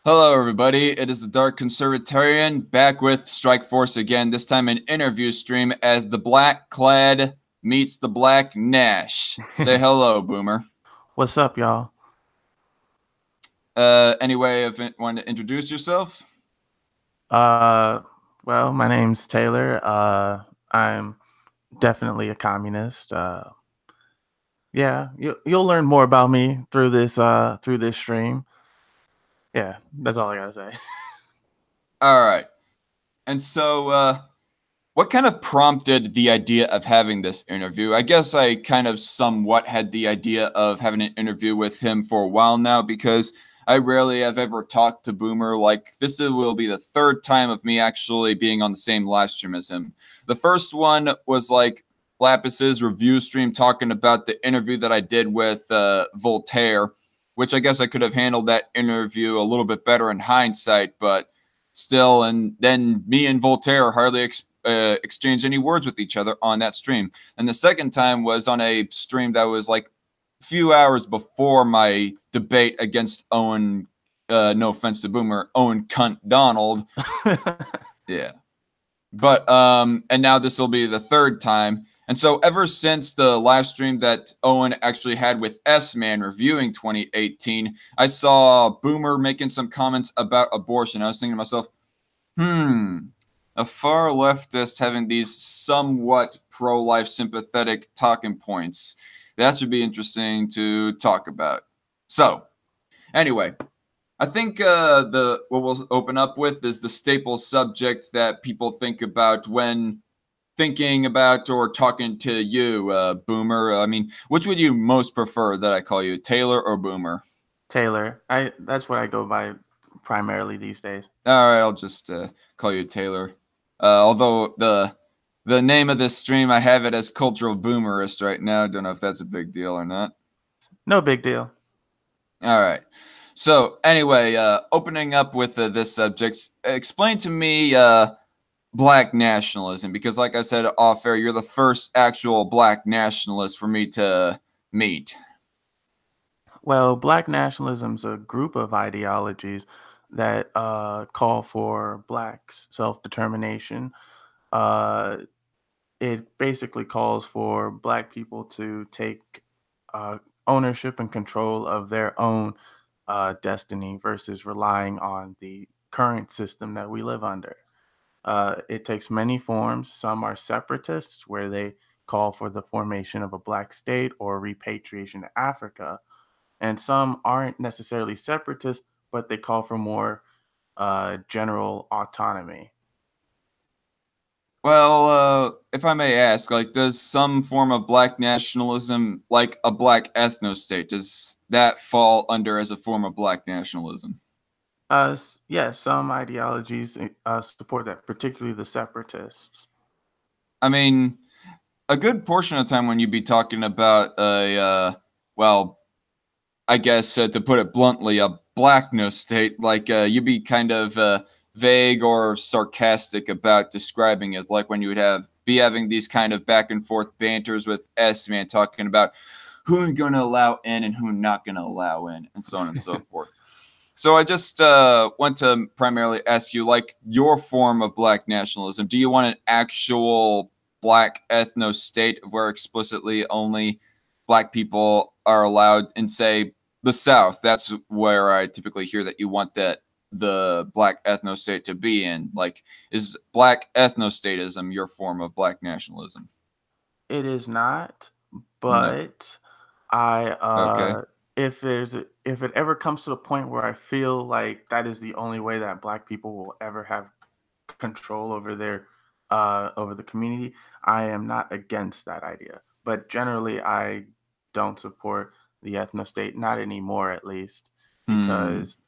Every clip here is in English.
Hello, everybody. It is the Dark Conservatarian back with Strike Force again, this time an interview stream as the Black Clad meets the Black Nash. Say hello, Boomer. What's up, y'all? Anyway, if you want to introduce yourself? Uh, well, my name's Taylor. I'm definitely a communist. Yeah, you'll learn more about me through this stream. Yeah, that's all I gotta say. All right. And so, what kind of prompted the idea of having this interview? I guess I kind of somewhat had the idea of having an interview with him for a while now because I rarely have ever talked to Boomer. Like, this will be the third time of me actually being on the same live stream as him. The first one was like Lapis's review stream talking about the interview that I did with Voltaire, which I guess I could have handled that interview a little bit better in hindsight, but still. And then me and Voltaire hardly exchange any words with each other on that stream. And the second time was on a stream that was like a few hours before my debate against Owen. No offense to Boomer, Owen Cunt Donald. Yeah. But and now this will be the third time. And so ever since the live stream that Owen actually had with S-Man reviewing 2018, I saw Boomer making some comments about abortion. I was thinking to myself, a far leftist having these somewhat pro-life sympathetic talking points. That should be interesting to talk about. So, anyway, I think the what we'll open up with is the staple subject that people think about when thinking about or talking to you, Boomer. I mean, which would you most prefer that I call you, Taylor or Boomer? Taylor. That's what I go by primarily these days. All right, I'll just call you Taylor. Although the name of this stream, I have it as Cultural Boomerist right now. Don't know if that's a big deal or not. No big deal. All right. So anyway, opening up with this subject, explain to me black nationalism, because like I said off air, you're the first actual black nationalist for me to meet. Well, black nationalism's a group of ideologies that call for black self-determination. Uh, it basically calls for black people to take uh, ownership and control of their own destiny versus relying on the current system that we live under. It takes many forms. Some are separatists, where they call for the formation of a black state or repatriation to Africa. And some aren't necessarily separatists, but they call for more general autonomy. Well, if I may ask, like, does some form of black nationalism, like a black ethno state, does that fall under as a form of black nationalism? Yeah, some ideologies support that, particularly the separatists. I mean, a good portion of the time when you'd be talking about well, I guess to put it bluntly, a blackness state, like you'd be kind of vague or sarcastic about describing it, like when you would be having these kind of back and forth banters with S-Man talking about who I'm going to allow in and who I'm not going to allow in, and so on and so forth. So I just want to primarily ask you, like, your form of black nationalism. Do you want an actual black ethno state where explicitly only black people are allowed in, say, the South? That's where I typically hear that you want the black ethno state to be in. Like, is black ethnostatism your form of black nationalism? It is not, No. but I Okay. if it ever comes to the point where I feel like that is the only way that black people will ever have control over their over the community, I am not against that idea. But generally I don't support the ethno state, not anymore at least, Hmm. because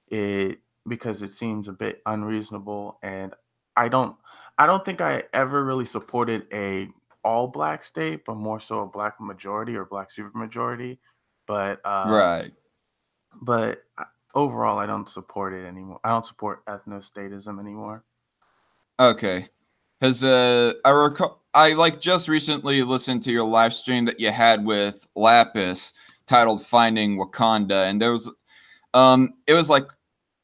it because it seems a bit unreasonable, and I don't I don't think I ever really supported a all black state, but more so a black majority or black supermajority. But Right. overall, I don't support it anymore. I don't support ethnostatism anymore. Okay. Because I recall, I like just recently listened to your live stream that you had with Lapis titled "Finding Wakanda," and there was it was like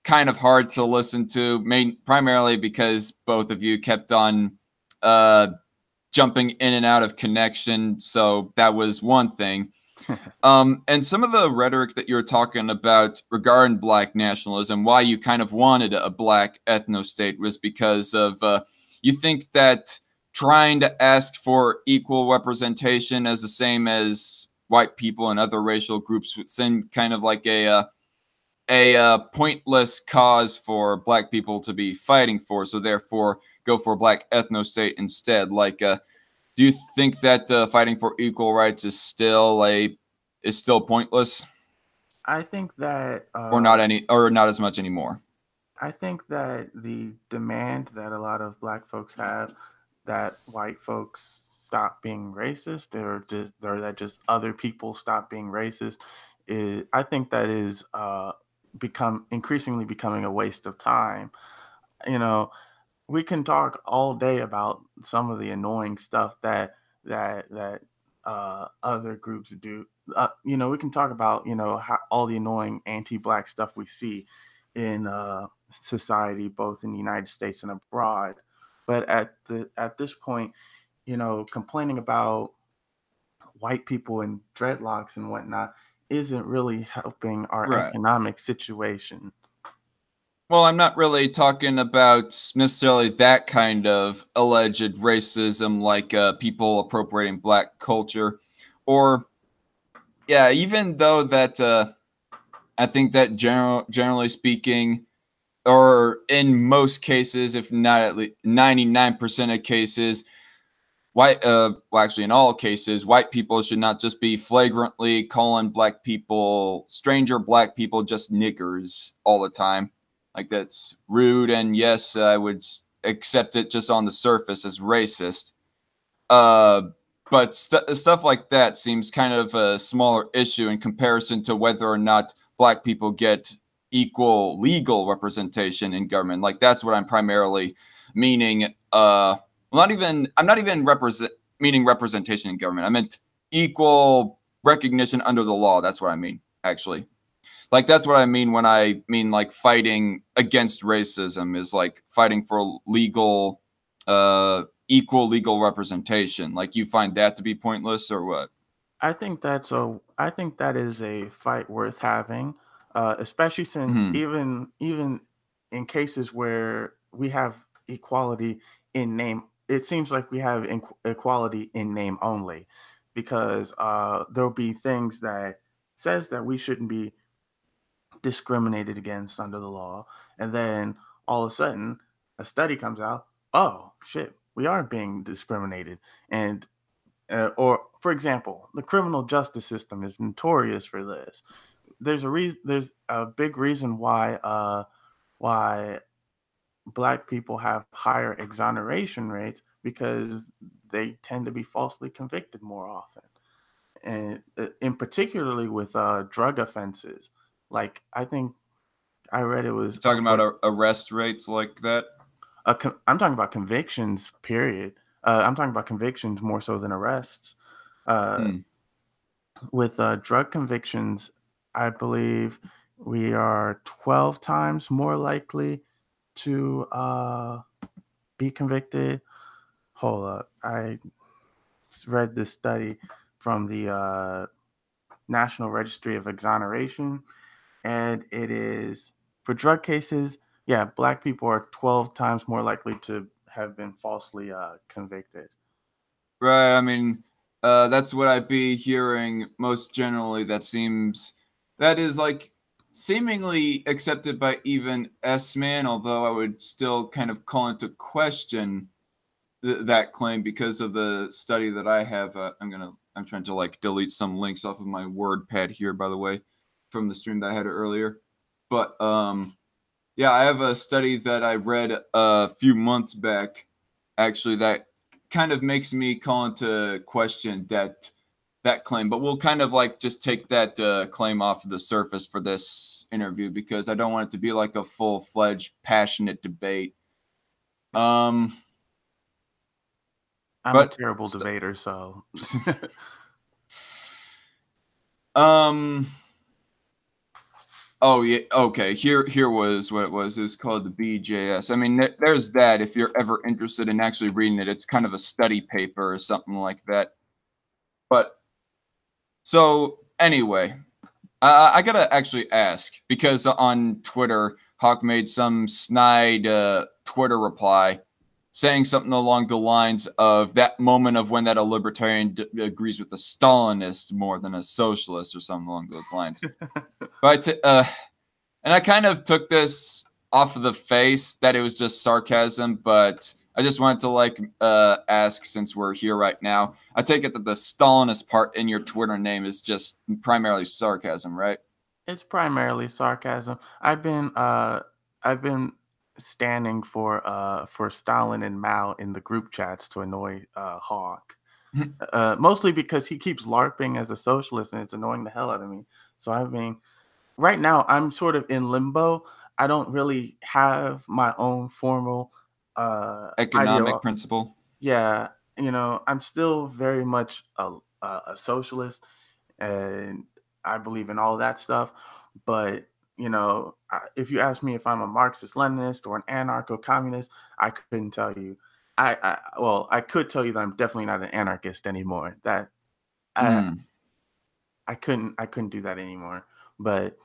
kind of hard to listen to, primarily because both of you kept on uh, jumping in and out of connection. So that was one thing. And some of the rhetoric that you were talking about regarding Black nationalism, why you kind of wanted a Black ethno state, was because of you think that trying to ask for equal representation as the same as white people and other racial groups would seem kind of like a pointless cause for Black people to be fighting for. So therefore, go for a Black ethno state instead. Like, do you think that fighting for equal rights is still pointless, I think that or not as much anymore? the demand that a lot of black folks have that white folks stop being racist, or that just other people stop being racist, is I think that is become increasingly becoming a waste of time. You know, we can talk all day about some of the annoying stuff that other groups do. We can talk about how all the annoying anti-black stuff we see in society, both in the United States and abroad. But at this point, complaining about white people and dreadlocks and whatnot isn't really helping our Right. economic situation. Well, I'm not really talking about necessarily that kind of alleged racism, like people appropriating Black culture, or yeah, even though that I think that generally speaking, or in most cases, if not at least 99% of cases, well, actually, in all cases, white people should not just be flagrantly calling Black people, stranger Black people, just niggers all the time. Like, that's rude, and yes, I would accept it just on the surface as racist. Uh, but stuff like that seems kind of a smaller issue in comparison to whether or not Black people get equal legal representation in government. Like, that's what I'm primarily meaning. I'm not even meaning representation in government. I meant equal recognition under the law. That's what I mean, actually. Like, that's what I mean when I mean like fighting against racism, is like fighting for equal legal representation. Like, you find that to be pointless, or what? I think that is a fight worth having, especially since Hmm. even in cases where we have equality in name, it seems like we have equality in name only, because there'll be things that says that we shouldn't be discriminated against under the law, and then all of a sudden a study comes out. Oh shit, we are being discriminated, and or for example, the criminal justice system is notorious for this. There's a reason. There's a big reason why black people have higher exoneration rates, because they tend to be falsely convicted more often, and in particularly with drug offenses. Like I think I read it was You're talking about upward. arrest rates like that? I'm talking about convictions. Period. I'm talking about convictions more so than arrests. Uh, Hmm. with drug convictions, I believe we are 12 times more likely to be convicted. Hold up. I read this study from the National Registry of Exoneration, and it is for drug cases. Yeah, black people are 12 times more likely to have been falsely convicted. Right. I mean, that's what I'd be hearing most generally. That is like seemingly accepted by even S Man, although I would still kind of call into question that claim because of the study that I have. I'm trying to like delete some links off of my WordPad here, by the way, from the stream that I had earlier. But yeah, I have a study that I read a few months back, actually, that kind of makes me call into question that claim. But we'll kind of like just take that claim off of the surface for this interview, because I don't want it to be like a full-fledged, passionate debate. Um, I'm a but terrible debater, so um, Oh yeah, okay. Here was what it was. It was called the BJS. I mean, there's that. If you're ever interested in actually reading it, it's kind of a study paper or something like that. But so anyway, I gotta actually ask because on Twitter, Hawk made some snide Twitter reply saying something along the lines of that moment of when that a libertarian agrees with a Stalinist more than a socialist or something along those lines. But and I kind of took this off of the face that it was just sarcasm, but I just wanted to ask since we're here right now. I take it that the Stalinist part in your Twitter name is just primarily sarcasm, right? It's primarily sarcasm. I've been standing for Stalin and Mao in the group chats to annoy Hawk. Mostly because he keeps LARPing as a socialist and it's annoying the hell out of me. So I mean, right now I'm sort of in limbo. I don't really have my own formal Economic ideology. principle. Yeah, I'm still very much a socialist, and I believe in all that stuff. But if you ask me if I'm a Marxist Leninist or an anarcho communist, I couldn't tell you. Well, I could tell you that I'm definitely not an anarchist anymore. That I Hmm. I couldn't do that anymore. But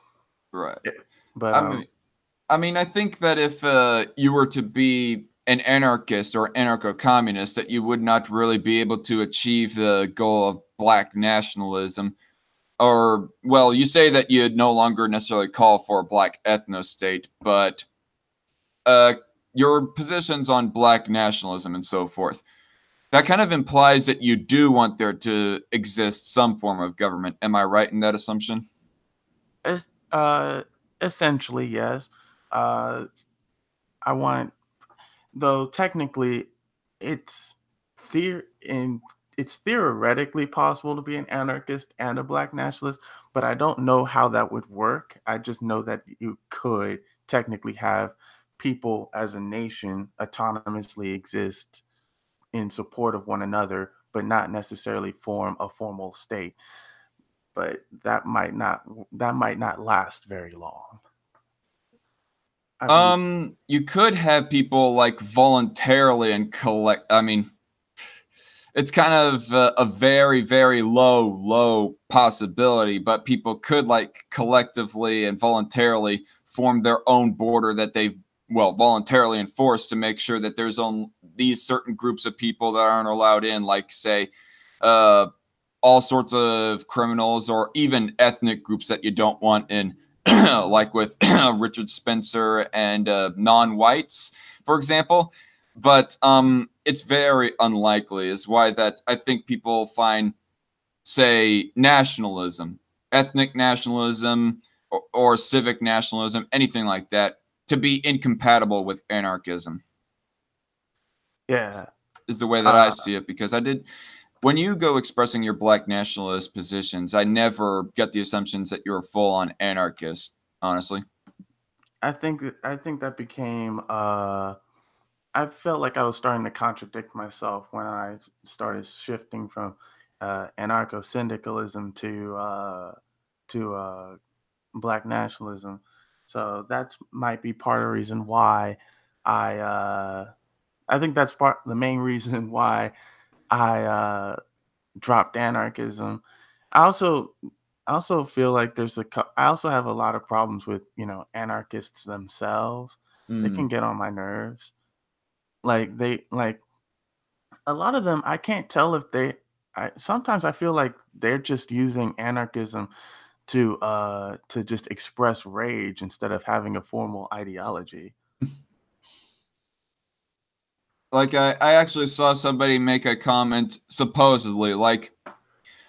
Right. eh, but I mean, I think that if you were to be an anarchist or anarcho-communist, that you would not really be able to achieve the goal of black nationalism. Or, well, you say that you'd no longer necessarily call for a black ethno-state, but uh, your positions on black nationalism and so forth, that kind of implies that you do want there to exist some form of government. Am I right in that assumption? it's essentially yes. Uh, I want though technically it's in it's theoretically possible to be an anarchist and a black nationalist, but I don't know how that would work. I just know that you could technically have people as a nation autonomously exist in support of one another, but not necessarily form a formal state. But that might not last very long. I believe. You could have people like voluntarily and collect. I mean, it's kind of a very, very low possibility, but people could like collectively and voluntarily form their own border that they've voluntarily enforced to make sure that there's on these certain groups of people that aren't allowed in, like say uh, all sorts of criminals or even ethnic groups that you don't want in, like with Richard Spencer and non-whites, for example. But it's very unlikely. Is why that I think people find, say, nationalism, ethnic nationalism, or civic nationalism, anything like that, to be incompatible with anarchism. Yeah. Is the way that I Uh, see it, because I did when you go expressing your black nationalist positions, I never get the assumptions that you're a full on anarchist, honestly. I think that became I felt like I was starting to contradict myself when I started shifting from anarcho syndicalism to black nationalism. So that's might be part of the reason why I I think that's part the main reason why I dropped anarchism. I also I also feel like I also have a lot of problems with anarchists themselves. They can Mm. get on my nerves. Like a lot of them, I can't tell if sometimes I feel like they're just using anarchism to just express rage instead of having a formal ideology. Like I actually saw somebody make a comment supposedly like,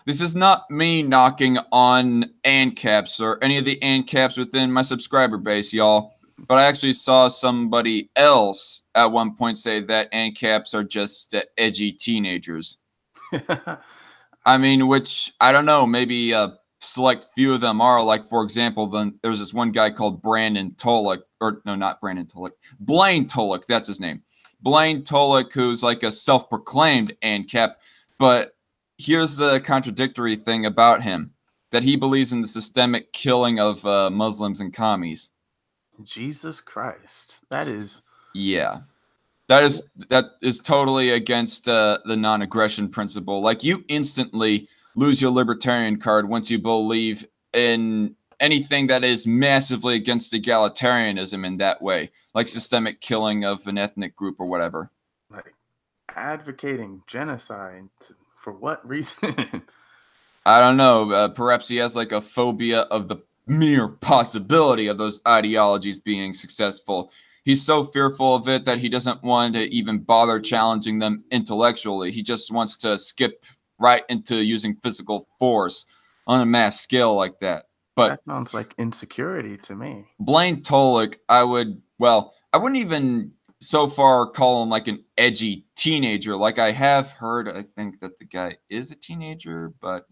this is not me knocking on ANCAPs or any of the ANCAPs within my subscriber base, y'all. But I actually saw somebody else at one point say that ANCAPs are just edgy teenagers. I mean, which I don't know, maybe a select few of them are. Like, for example, then there's this one guy called Brandon Tolick, or no, not Brandon Tolick, Blaine Tolick, that's his name. Blaine Tolick, who's like a self proclaimed ANCAP. But here's the contradictory thing about him. that he believes in the systemic killing of Muslims and commies. Jesus Christ. That is Yeah. That is totally against the non-aggression principle. Like, you instantly lose your libertarian card once you believe in anything that is massively against egalitarianism in that way, like systemic killing of an ethnic group or whatever. like advocating genocide. For what reason? I don't know. Perhaps he has like a phobia of the mere possibility of those ideologies being successful. He's so fearful of it that he doesn't want to even bother challenging them intellectually. He just wants to skip right into using physical force on a mass scale like that. But That sounds like insecurity to me. Blaine Tolick, I wouldn't even so far call him like an edgy teenager. Like, I have heard, I think that the guy is a teenager, but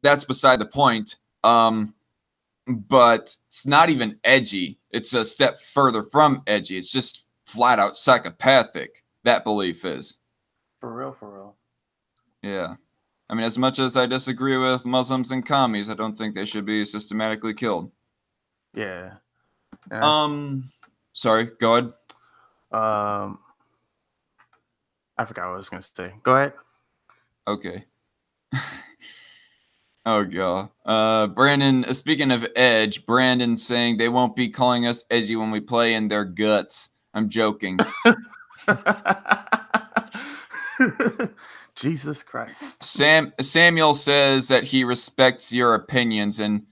that's beside the point. But it's not even edgy. It's a step further from edgy. It's just flat out psychopathic. That belief is. For real, for real. Yeah. I mean, as much as I disagree with Muslims and commies, I don't think they should be systematically killed. Yeah. And Sorry, go ahead. I forgot what I was gonna say. Go ahead. Okay. Oh god. Brandon, speaking of edge, Brandon saying they won't be calling us edgy when we play in their guts. I'm joking. Jesus Christ. Samuel says that he respects your opinions, and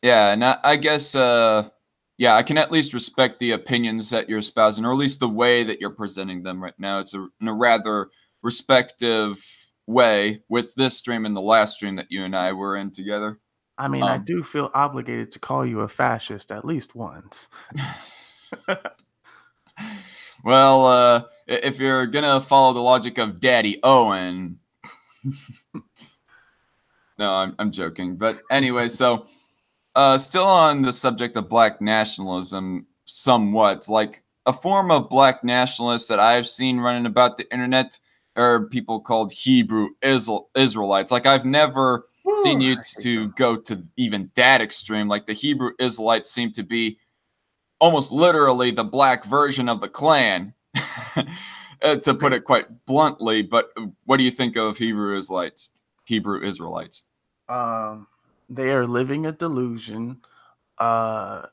yeah, and I guess yeah, I can at least respect the opinions that you're espousing, or at least the way that you're presenting them right now. It's in a rather respective way with this stream and the last stream that you and I were in together. I mean, I do feel obligated to call you a fascist at least once. Well, if you're gonna follow the logic of Daddy Owen, no, I'm joking. But anyway, so still on the subject of black nationalism, somewhat like a form of black nationalists that I've seen running about the internet are people called Hebrew Israelites. Like, I've never seen Woo, you I hate to them. go to even that extreme. Like, the Hebrew Israelites seem to be almost literally the black version of the Klan, to put it quite bluntly. But what do you think of Hebrew Israelites? Hebrew Israelites. Um, they are living a delusion. Uh,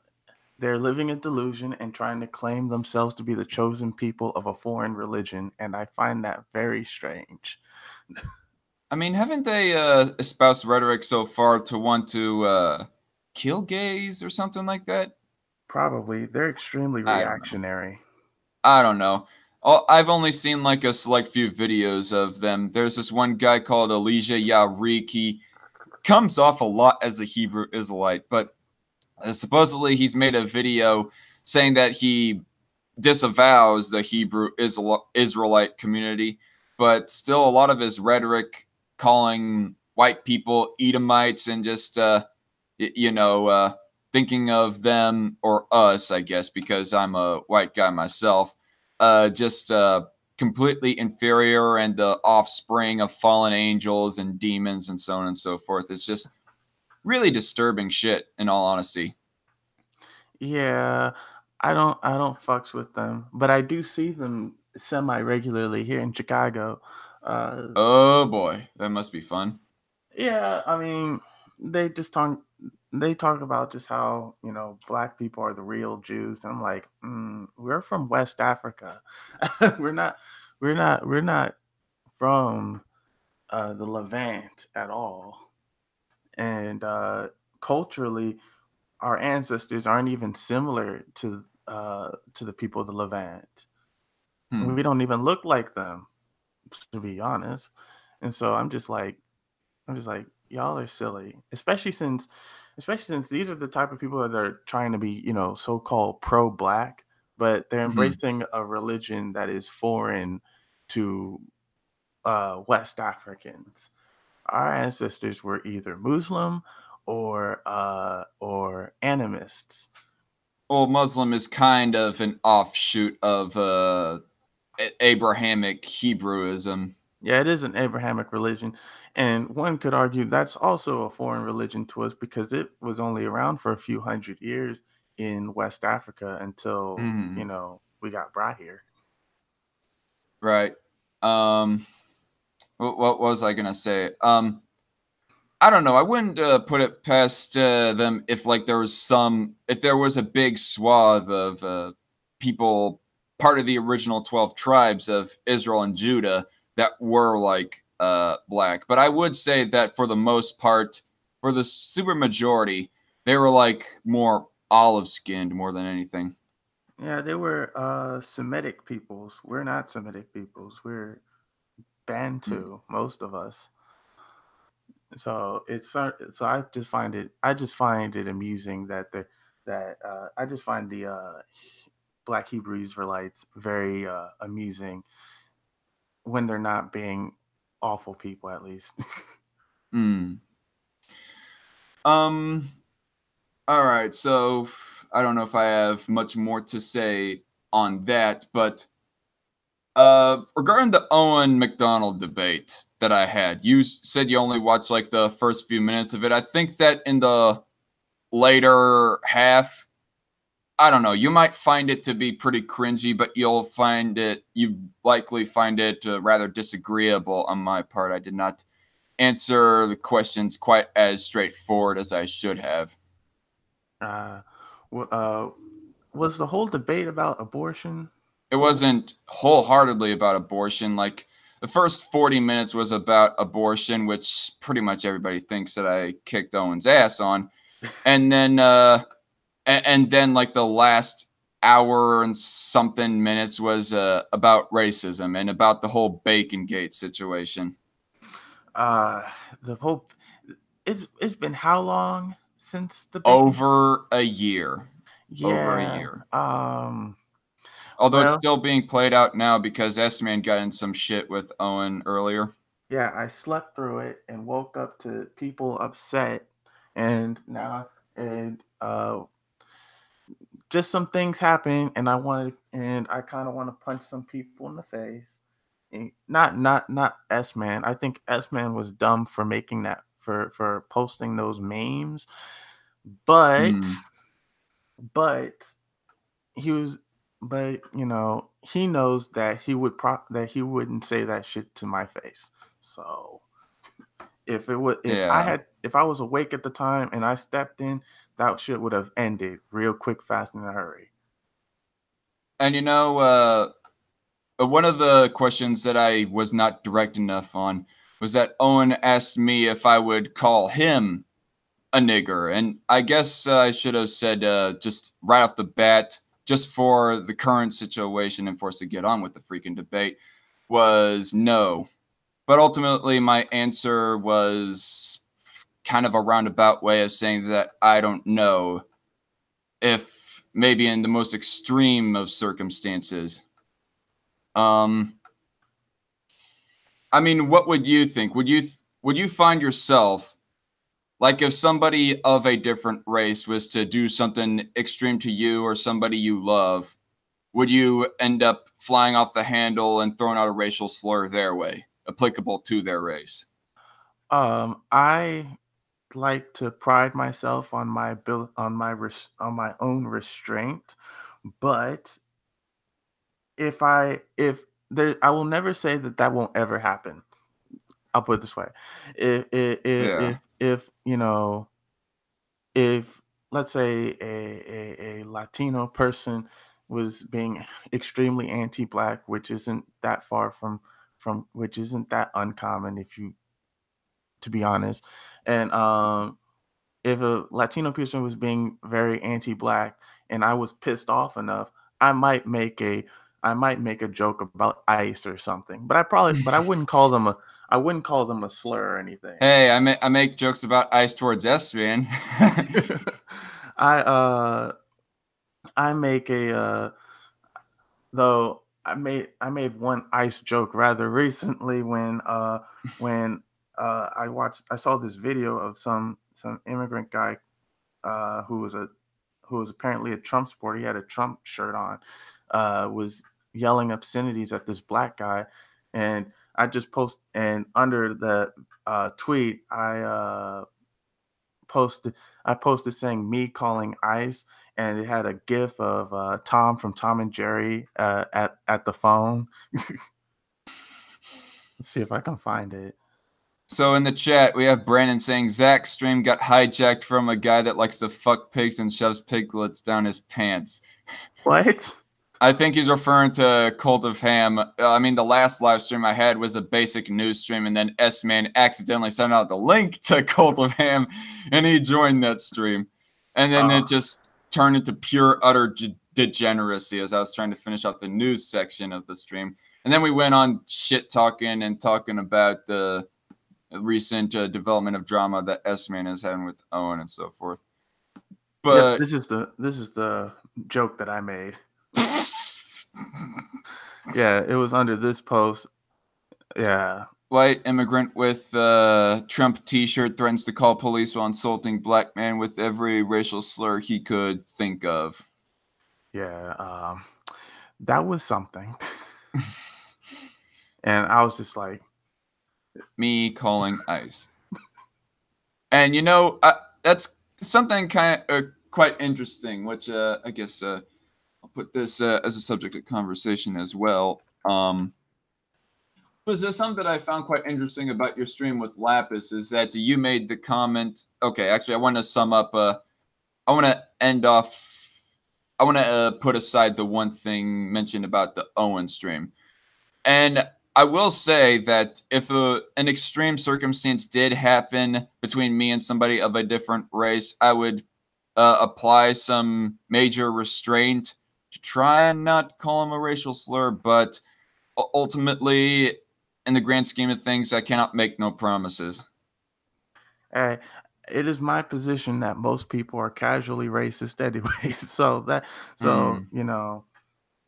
they're living a delusion and trying to claim themselves to be the chosen people of a foreign religion, and I find that very strange. I mean, haven't they espoused rhetoric so far to want to kill gays or something like that? Probably. They're extremely I don't know. reactionary. I don't know. I've only seen like a select few videos of them. There's this one guy called Elijah Yarik. He comes off a lot as a Hebrew Israelite, but supposedly he's made a video saying that he disavows the Hebrew Israelite community, but still a lot of his rhetoric calling white people Edomites and just, thinking of them, or us, I guess, because I'm a white guy myself, just completely inferior and the offspring of fallen angels and demons and so on and so forth. It's just really disturbing shit, in all honesty. Yeah, I don't fucks with them, but I do see them semi regularly here in Chicago. Uh, Oh boy, that must be fun. yeah, I mean, they just talk they talk about just how, black people are the real Jews. And I'm like, we're from West Africa. we're not we're not from the Levant at all. And culturally, our ancestors aren't even similar to the people of the Levant. Hmm. We don't even look like them, to be honest. And so I'm just like, y'all are silly, especially since these are the type of people that are trying to be, so-called pro-black, but they're Hmm. embracing a religion that is foreign to West Africans. Our ancestors were either Muslim or animists. Well, Muslim is kind of an offshoot of Abrahamic Hebrewism. Yeah, it is an Abrahamic religion, And one could argue that's also a foreign religion to us because it was only around for a few hundred years in West Africa until, Hmm. we got brought here. Right. Um, what was I gonna say? I don't know. I wouldn't put it past them if like if there was a big swath of people, part of the original 12 tribes of Israel and Judah that were like black. But I would say that for the most part, for the super majority, they were like more olive skinned more than anything. Yeah, they were Semitic peoples. We're not Semitic peoples. We're Mm. Bantu, most of us. So so I just find it amusing that I just find the Black Hebrew Israelites very amusing when they're not being awful people, at least. Mm. Um. All right. So I don't know if I have much more to say on that, but regarding the Owen McDonald debate that I had, you said you only watched like the first few minutes of it. I think that in the later half, I don't know, you might find it to be pretty cringy, but you likely find it rather disagreeable on my part. I did not answer the questions quite as straightforward as I should have. uh, w- uh, was the whole debate about abortion? It wasn't wholeheartedly about abortion. Like the first 40 minutes was about abortion, which pretty much everybody thinks that I kicked Owen's ass on. And then and then like the last hour and something minutes was about racism and about the whole Bacon Gate situation. Uh, the whole it's been how long since the bacon? Over a year. Over a Yeah. year. Although it's Well, still being played out now because S Man got in some shit with Owen earlier. yeah, I slept through it and woke up to people upset, and now and just some things happen, and I kind of want to punch some people in the face. Not S Man. I think S Man was dumb for making that for posting those memes, but Hmm. but he was but he knows that that he wouldn't say that shit to my face. So Yeah. if I was awake at the time and I stepped in, that shit would have ended real quick, fast, in a hurry. And one of the questions that I was not direct enough on was that Owen asked me if I would call him a nigger. And I guess I should have said just right off the bat, just for the current situation and for us to get on with the freaking debate, was no. But ultimately, my answer was kind of a roundabout way of saying that I don't know if maybe in the most extreme of circumstances. Um, I mean, what would you think? Would you find yourself like if somebody of a different race was to do something extreme to you or somebody you love, would you end up flying off the handle and throwing out a racial slur their way, applicable to their race? I like to pride myself on on my own restraint, but if there I will never say that that won't ever happen. I'll put it this way: Yeah. if if let's say a Latino person was being extremely anti-black, which isn't that far from which isn't that uncommon, if you to be honest, and if a Latino person was being very anti-black and I was pissed off enough, I might make a I might make a joke about ICE or something. But I wouldn't call them a slur or anything. Hey, I make jokes about ice towards S, man. I I make a though I made one ICE joke rather recently when I saw this video of some immigrant guy who was apparently a Trump supporter. He had a Trump shirt on, was yelling obscenities at this black guy, and I just post, and under the tweet, posted I posted saying me calling ice, and it had a gif of Tom from Tom and Jerry at the phone. Let's see if I can find it. So in the chat, we have Brandon saying Zach's stream got hijacked from a guy that likes to fuck pigs and shoves piglets down his pants. What? I think he's referring to Cult of Ham. I mean, the last live stream I had was a basic news stream, and then S-Man accidentally sent out the link to Cult of Ham, and he joined that stream. And then it just turned into pure, utter degeneracy as I was trying to finish out the news section of the stream. And then we went on shit talking and talking about the recent development of drama that S-Man is having with Owen and so forth. Yep, But this is the joke that I made. Yeah, it was under this post. Yeah. White immigrant with Trump t-shirt threatens to call police while insulting black man with every racial slur he could think of. Yeah, that was something. And I was just like, me calling ICE. And you know, that's something kind of quite interesting, which I guess I'll put this as a subject of conversation as well. Was there something that I found quite interesting about your stream with Lapis is that you made the comment. Okay, actually, I want to sum up. I want to end off. I want to put aside the one thing mentioned about the Owen stream, and I will say that if an extreme circumstance did happen between me and somebody of a different race, I would apply some major restraint to try and not call him a racial slur. But ultimately, in the grand scheme of things, I cannot make no promises. hey, it is my position that most people are casually racist anyway. So you know,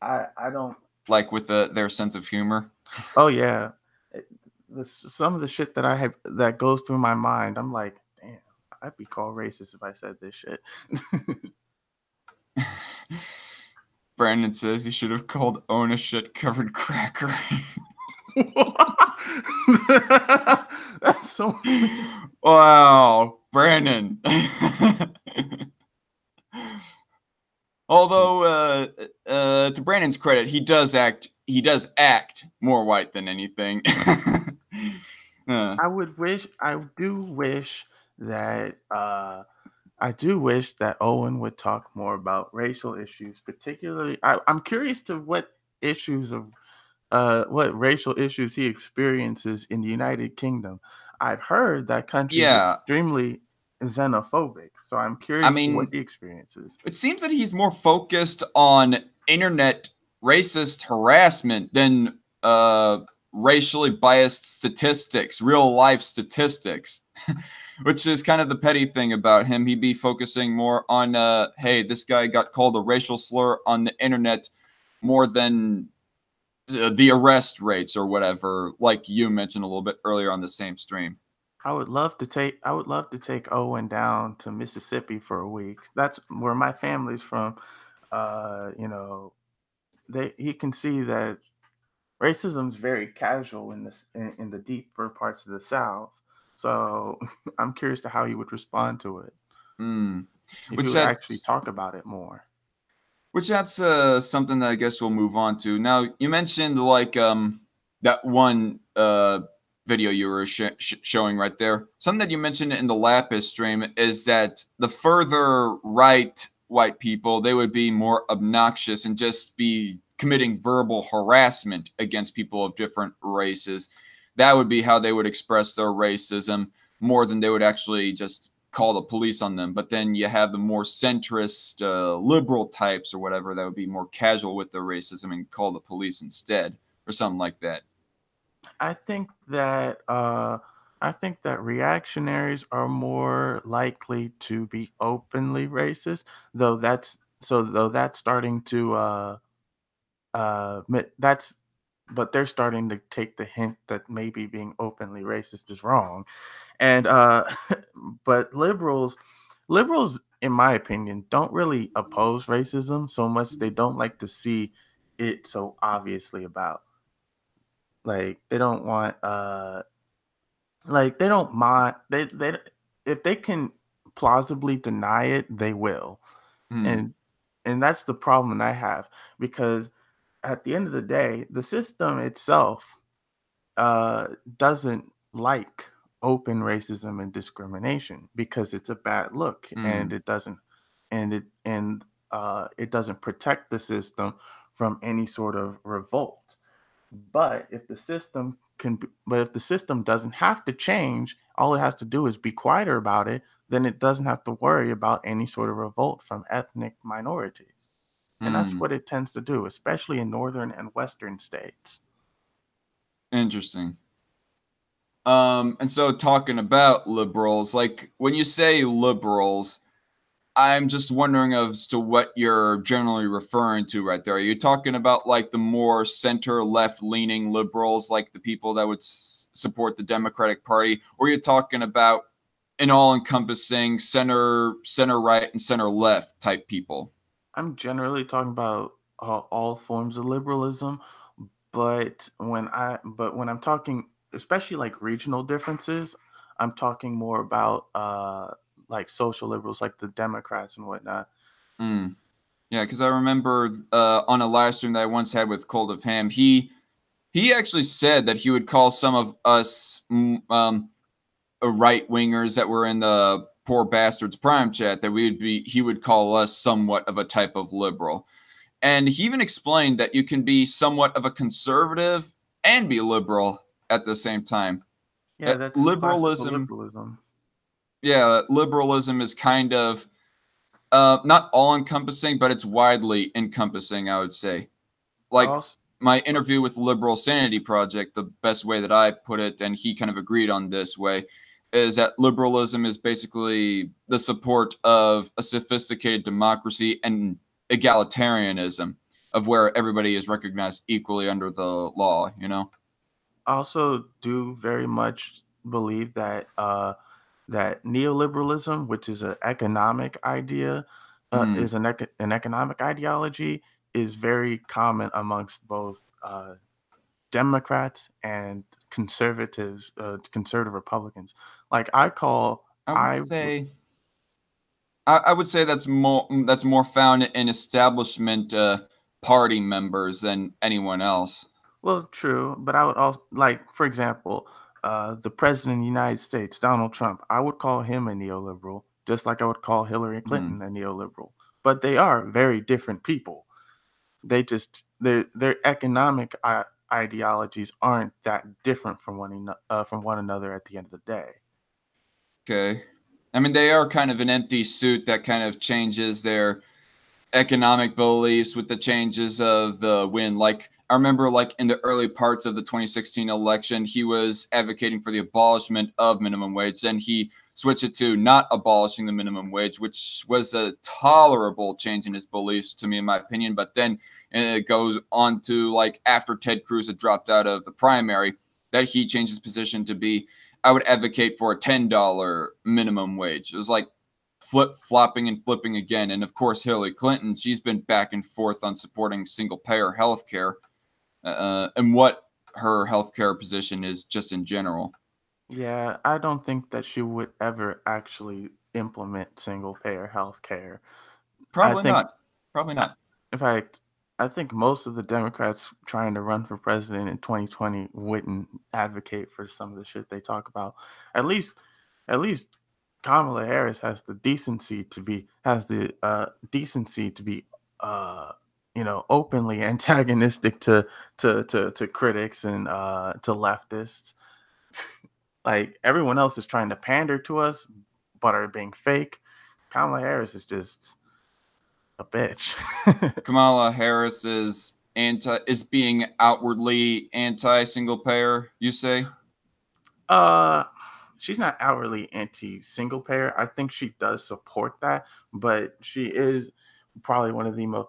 I don't Like with their sense of humor. Oh yeah. Some of the shit that I have that goes through my mind, I'm like, damn, I'd be called racist if I said this shit. Brandon says you should have called Owen a shit covered cracker. That's so Wow, Brandon. Although, to Brandon's credit, he does act more white than anything. I do wish that Owen would talk more about racial issues, particularly. I'm curious to what racial issues he experiences in the United Kingdom. I've heard that country is Yeah, extremely xenophobic, so I'm I curious to what mean, he experiences. it seems that he's more focused on internet racist harassment than racially biased statistics, real life statistics, which is kind of the petty thing about him. He'd be focusing more on, hey, this guy got called a racial slur on the internet more than the arrest rates or whatever, like you mentioned a little bit earlier on the same stream. I would love to take Owen down to Mississippi for a week. That's where my family's from. You know, he can see that racism is very casual in the deeper parts of the South. So I'm curious to how he would respond to it if he Which would actually that's talk about it more. something that I guess we'll move on to. Now, you mentioned like that one video you were showing right there. Something that you mentioned in the Lapis stream is that the further right white people, they would be more obnoxious and just be committing verbal harassment against people of different races. That would be how they would express their racism more than they would actually just call the police on them. But then you have the more centrist liberal types or whatever that would be more casual with their racism and call the police instead or something like that. I think that reactionaries are more likely to be openly racist, though that's starting to that's but they're starting to take the hint that maybe being openly racist is wrong. And but liberals in my opinion don't really oppose racism so much, they don't like to see it so obviously about Like they don't want like they don't mind they if they can plausibly deny it, they will. Hmm. And that's the problem that I have, because at the end of the day, the system itself uh, doesn't like open racism and discrimination because it's a bad look, Hmm. and it doesn't protect the system from any sort of revolt. But if the system doesn't have to change, all it has to do is be quieter about it, then it doesn't have to worry about any sort of revolt from ethnic minorities. And that's Hmm. what it tends to do, especially in northern and western states. Interesting. And so talking about liberals, like when you say liberals, I'm just wondering as to what you're generally referring to right there. Are you talking about like the more center left leaning liberals, like the people that would support the Democratic Party, or are you talking about an all encompassing center right and center left type people? I'm generally talking about all forms of liberalism, but when I'm talking, especially like regional differences, I'm talking more about like social liberals, like the Democrats and whatnot. Mm. Yeah, because I remember on a live stream that I once had with Cold of Ham, he actually said that he would call some of us right wingers that were in the poor bastards prime chat that he would call us somewhat of a type of liberal. And he even explained that you can be somewhat of a conservative and be liberal at the same time. Yeah, that's classical Liberalism, liberalism. yeah, liberalism is kind of not all encompassing, but it's widely encompassing, I would say. Like Also, my interview with Liberal Sanity Project, the best way that I put it, and he kind of agreed on this way, is that liberalism is basically the support of a sophisticated democracy and egalitarianism, of where everybody is recognized equally under the law, you know? also do very much believe that that neoliberalism, which is an economic idea, Hmm. an economic ideology, is very common amongst both Democrats and conservatives, conservative Republicans. Like I would I say I would say that's more found in establishment party members than anyone else. well, true, but I would also like, for example, the president of the United States, Donald Trump. I would call him a neoliberal, just like I would call Hillary Hmm. Clinton a neoliberal. But they are very different people. Their economic ideologies aren't that different from one another at the end of the day. Okay. I mean, they are kind of an empty suit that kind of changes their economic beliefs with the changes of the wind. Like I remember, like in the early parts of the 2016 election, he was advocating for the abolishment of minimum wage. Then he switched it to not abolishing the minimum wage, which was a tolerable change in his beliefs to me, in my opinion. But then it goes on to like after Ted Cruz had dropped out of the primary, that he changed his position to be, I would advocate for a $10 minimum wage. It was like flip flopping and flipping again. And of course, Hillary Clinton, she's been back and forth on supporting single payer healthcare and what her healthcare position is just in general. Yeah, I don't think that she would ever actually implement single payer healthcare. I Probably think, not. Probably I- not. in fact, I think most of the Democrats trying to run for president in 2020 wouldn't advocate for some of the shit they talk about. At least, at least Kamala Harris has the decency to be uh openly antagonistic to critics and to leftists. Like everyone else is trying to pander to us, but are being fake. Kamala Harris is just a bitch. Kamala Harris is being outwardly anti single payer, you say? uh, she's not outwardly anti single payer. I think she does support that, but she is probably one of the most.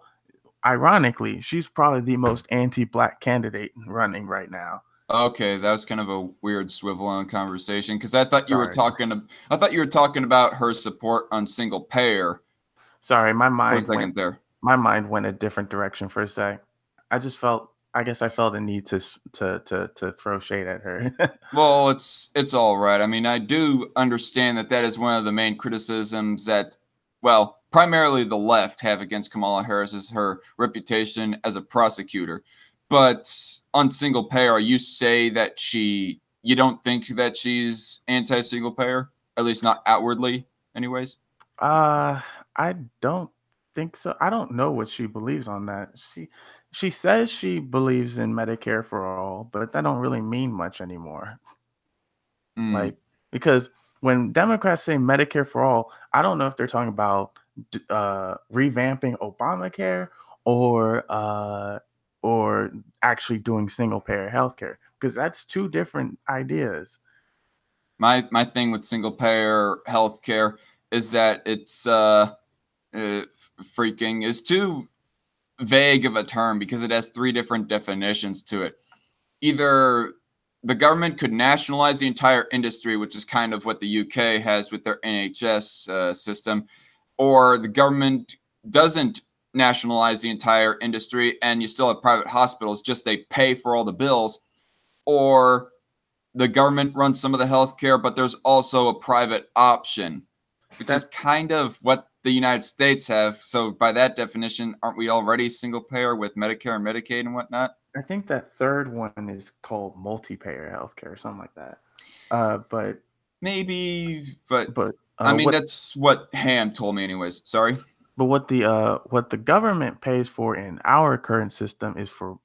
Ironically, she's probably the most anti-black candidate running right now. Okay, that was kind of a weird swivel on conversation because Sorry, I thought you were talking about her support on single payer sorry, for a second there. my mind went a different direction for a sec. I just felt I guess I felt the need to throw shade at her. Well, it's all right. I mean, I do understand that that is one of the main criticisms that, well, primarily the left have against Kamala Harris is her reputation as a prosecutor. But on single payer, you say that you don't think that she's anti-single payer, at least not outwardly, anyways. Uh, I don't think so. I don't know what she believes on that. She says she believes in Medicare for all, but that don't really mean much anymore. Mm. Like, because when Democrats say Medicare for all, I don't know if they're talking about revamping Obamacare or uh, or actually doing single payer healthcare, because that's two different ideas. My thing with single payer healthcare is that it's freaking is too vague of a term because it has three different definitions to it. Either the government could nationalize the entire industry, which is kind of what the UK has with their NHS system, or the government doesn't nationalize the entire industry and you still have private hospitals, just they pay for all the bills, or the government runs some of the healthcare, but there's also a private option, which is That kind of what the United States have. So by that definition, aren't we already single payer with Medicare and Medicaid and whatnot? I think that third one is called multi-payer healthcare or something like that. But Maybe, but but I mean what that's what Ham told me anyways. Sorry. what the government pays for in our current system is for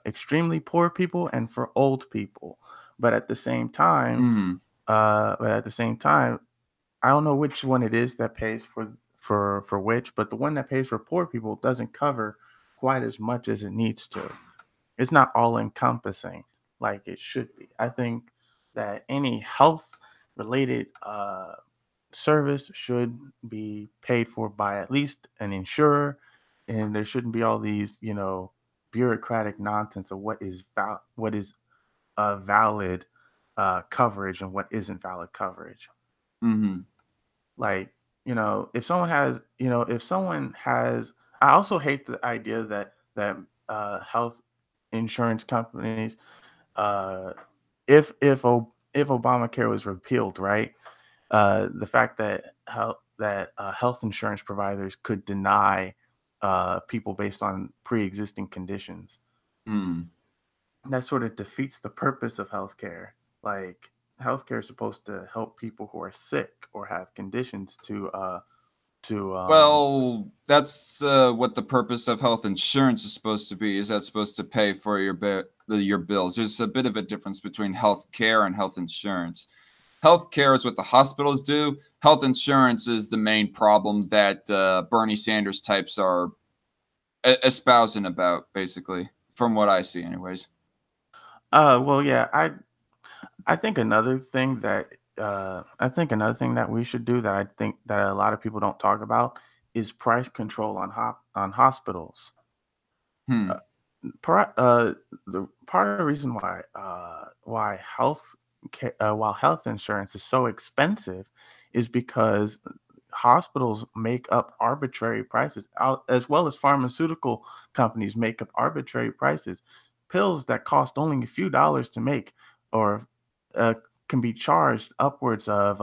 extremely poor people and for old people. But at the same time, Mm, I don't know which one it is that pays for which, but the one that pays for poor people doesn't cover quite as much as it needs to. It's not all encompassing like it should be. I think that any health related service should be paid for by at least an insurer, and there shouldn't be all these, bureaucratic nonsense of what is valid coverage and what isn't valid coverage. mm-hmm. Like, if someone has, I also hate the idea that health insurance companies, uh, if Obamacare was repealed, right? The fact that health insurance providers could deny people based on pre-existing conditions, Mm. that sort of defeats the purpose of healthcare. Like, healthcare is supposed to help people who are sick or have conditions to Well, that's what the purpose of health insurance is supposed to be. Is that supposed to pay for your bills? There's a bit of a difference between health care and health insurance. Health care is what the hospitals do. Health insurance is the main problem that Bernie Sanders types are espousing about, basically, from what I see, anyways. well, yeah, I think another thing that we should do, that I think that a lot of people don't talk about, is price control on hospitals. Uh, Hmm. the part of the reason why while health insurance is so expensive is because hospitals make up arbitrary prices, as well as pharmaceutical companies make up arbitrary prices. Pills that cost only a few dollars to make, or uh, can be charged upwards of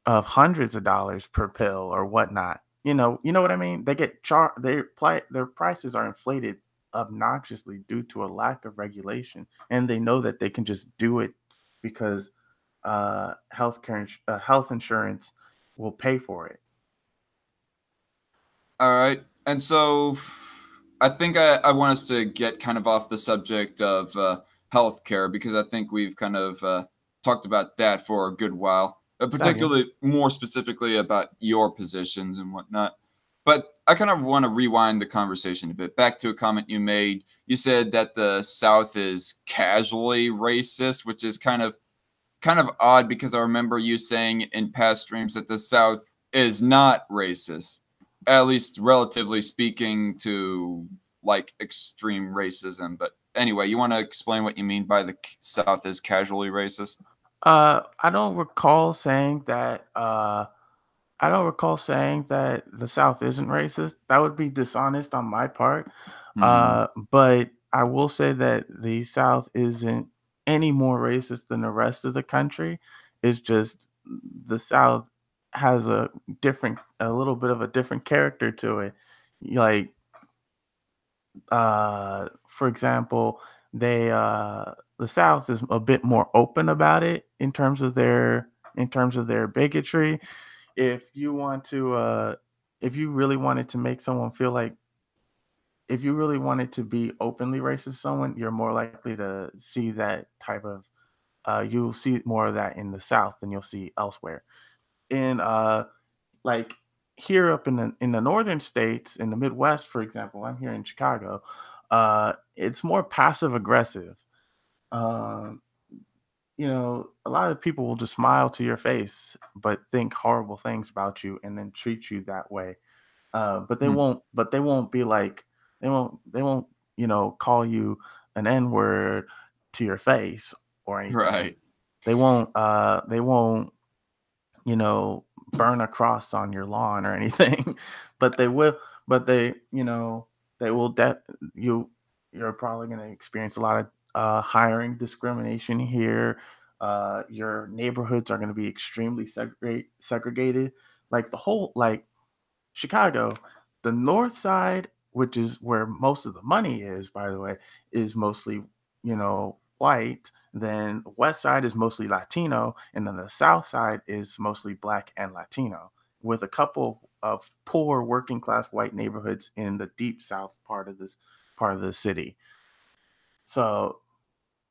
hundreds of dollars per pill or whatnot. You know what I mean? They get their prices are inflated obnoxiously due to a lack of regulation, and they know that they can just do it because health insurance will pay for it. All right. And so I think I want us to get kind of off the subject of healthcare because I think we've kind of talked about that for a good while, Second, particularly more specifically about your positions and whatnot. But I kind of want to rewind the conversation a bit back to a comment you made. You said that the South is casually racist, which is kind of odd because I remember you saying in past streams that the South is not racist, at least relatively speaking to like extreme racism. But anyway, you want to explain what you mean by the South is casually racist? I don't recall saying that. I don't recall saying that the South isn't racist. That would be dishonest on my part. Hmm. But I will say that the South isn't any more racist than the rest of the country. It's just the South has a little bit of a different character to it. Like, for example, the South is a bit more open about it in terms of their bigotry. If you want to, if you really wanted to make someone feel like if you really wanted to be openly racist to someone, you're more likely to see that type of you'll see more of that in the South than you'll see elsewhere. In like here up in the northern states, in the Midwest, for example, I'm here in Chicago. It's more passive aggressive. Um, a lot of people will just smile to your face, but think horrible things about you, and then treat you that way. But they Hmm. won't. But they won't be like they won't call you an N word to your face or anything. Right. They won't. They won't you know, burn a cross on your lawn or anything. but they will but they will you you're probably going to experience a lot of hiring discrimination here. Your neighborhoods are going to be extremely segregated. Like the whole like Chicago, the north side, which is where most of the money is, by the way, is mostly, white. Then the west side is mostly Latino, and then the south side is mostly black and Latino, with a couple of poor working class white neighborhoods in the deep south part of the city. So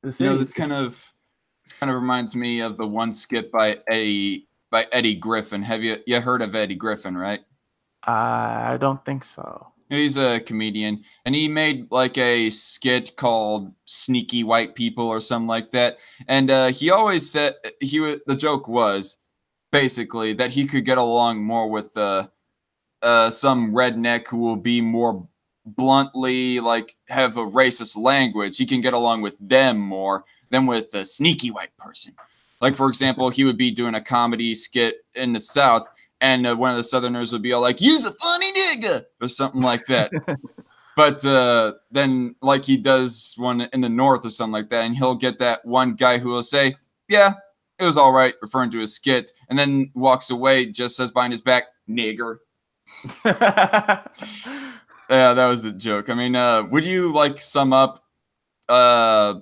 the You know, city is this kind of reminds me of the one skit by Eddie Griffin. Have you heard of Eddie Griffin, right? I don't think so. He's a comedian, and he made like a skit called "Sneaky White People" or something like that. And he always said the joke was basically that he could get along more with some redneck who will be more bluntly like have a racist language. He can get along with them more than with a sneaky white person. Like for example, he would be doing a comedy skit in the South, and one of the Southerners would be all like, "You's a funny nigga" or something like that. But then, like he does one in the North or something like that, and he'll get that one guy who will say, "Yeah, it was all right," referring to his skit, and then walks away, just says behind his back, "Nigger." Yeah, that was a joke. I mean, would you like sum up uh,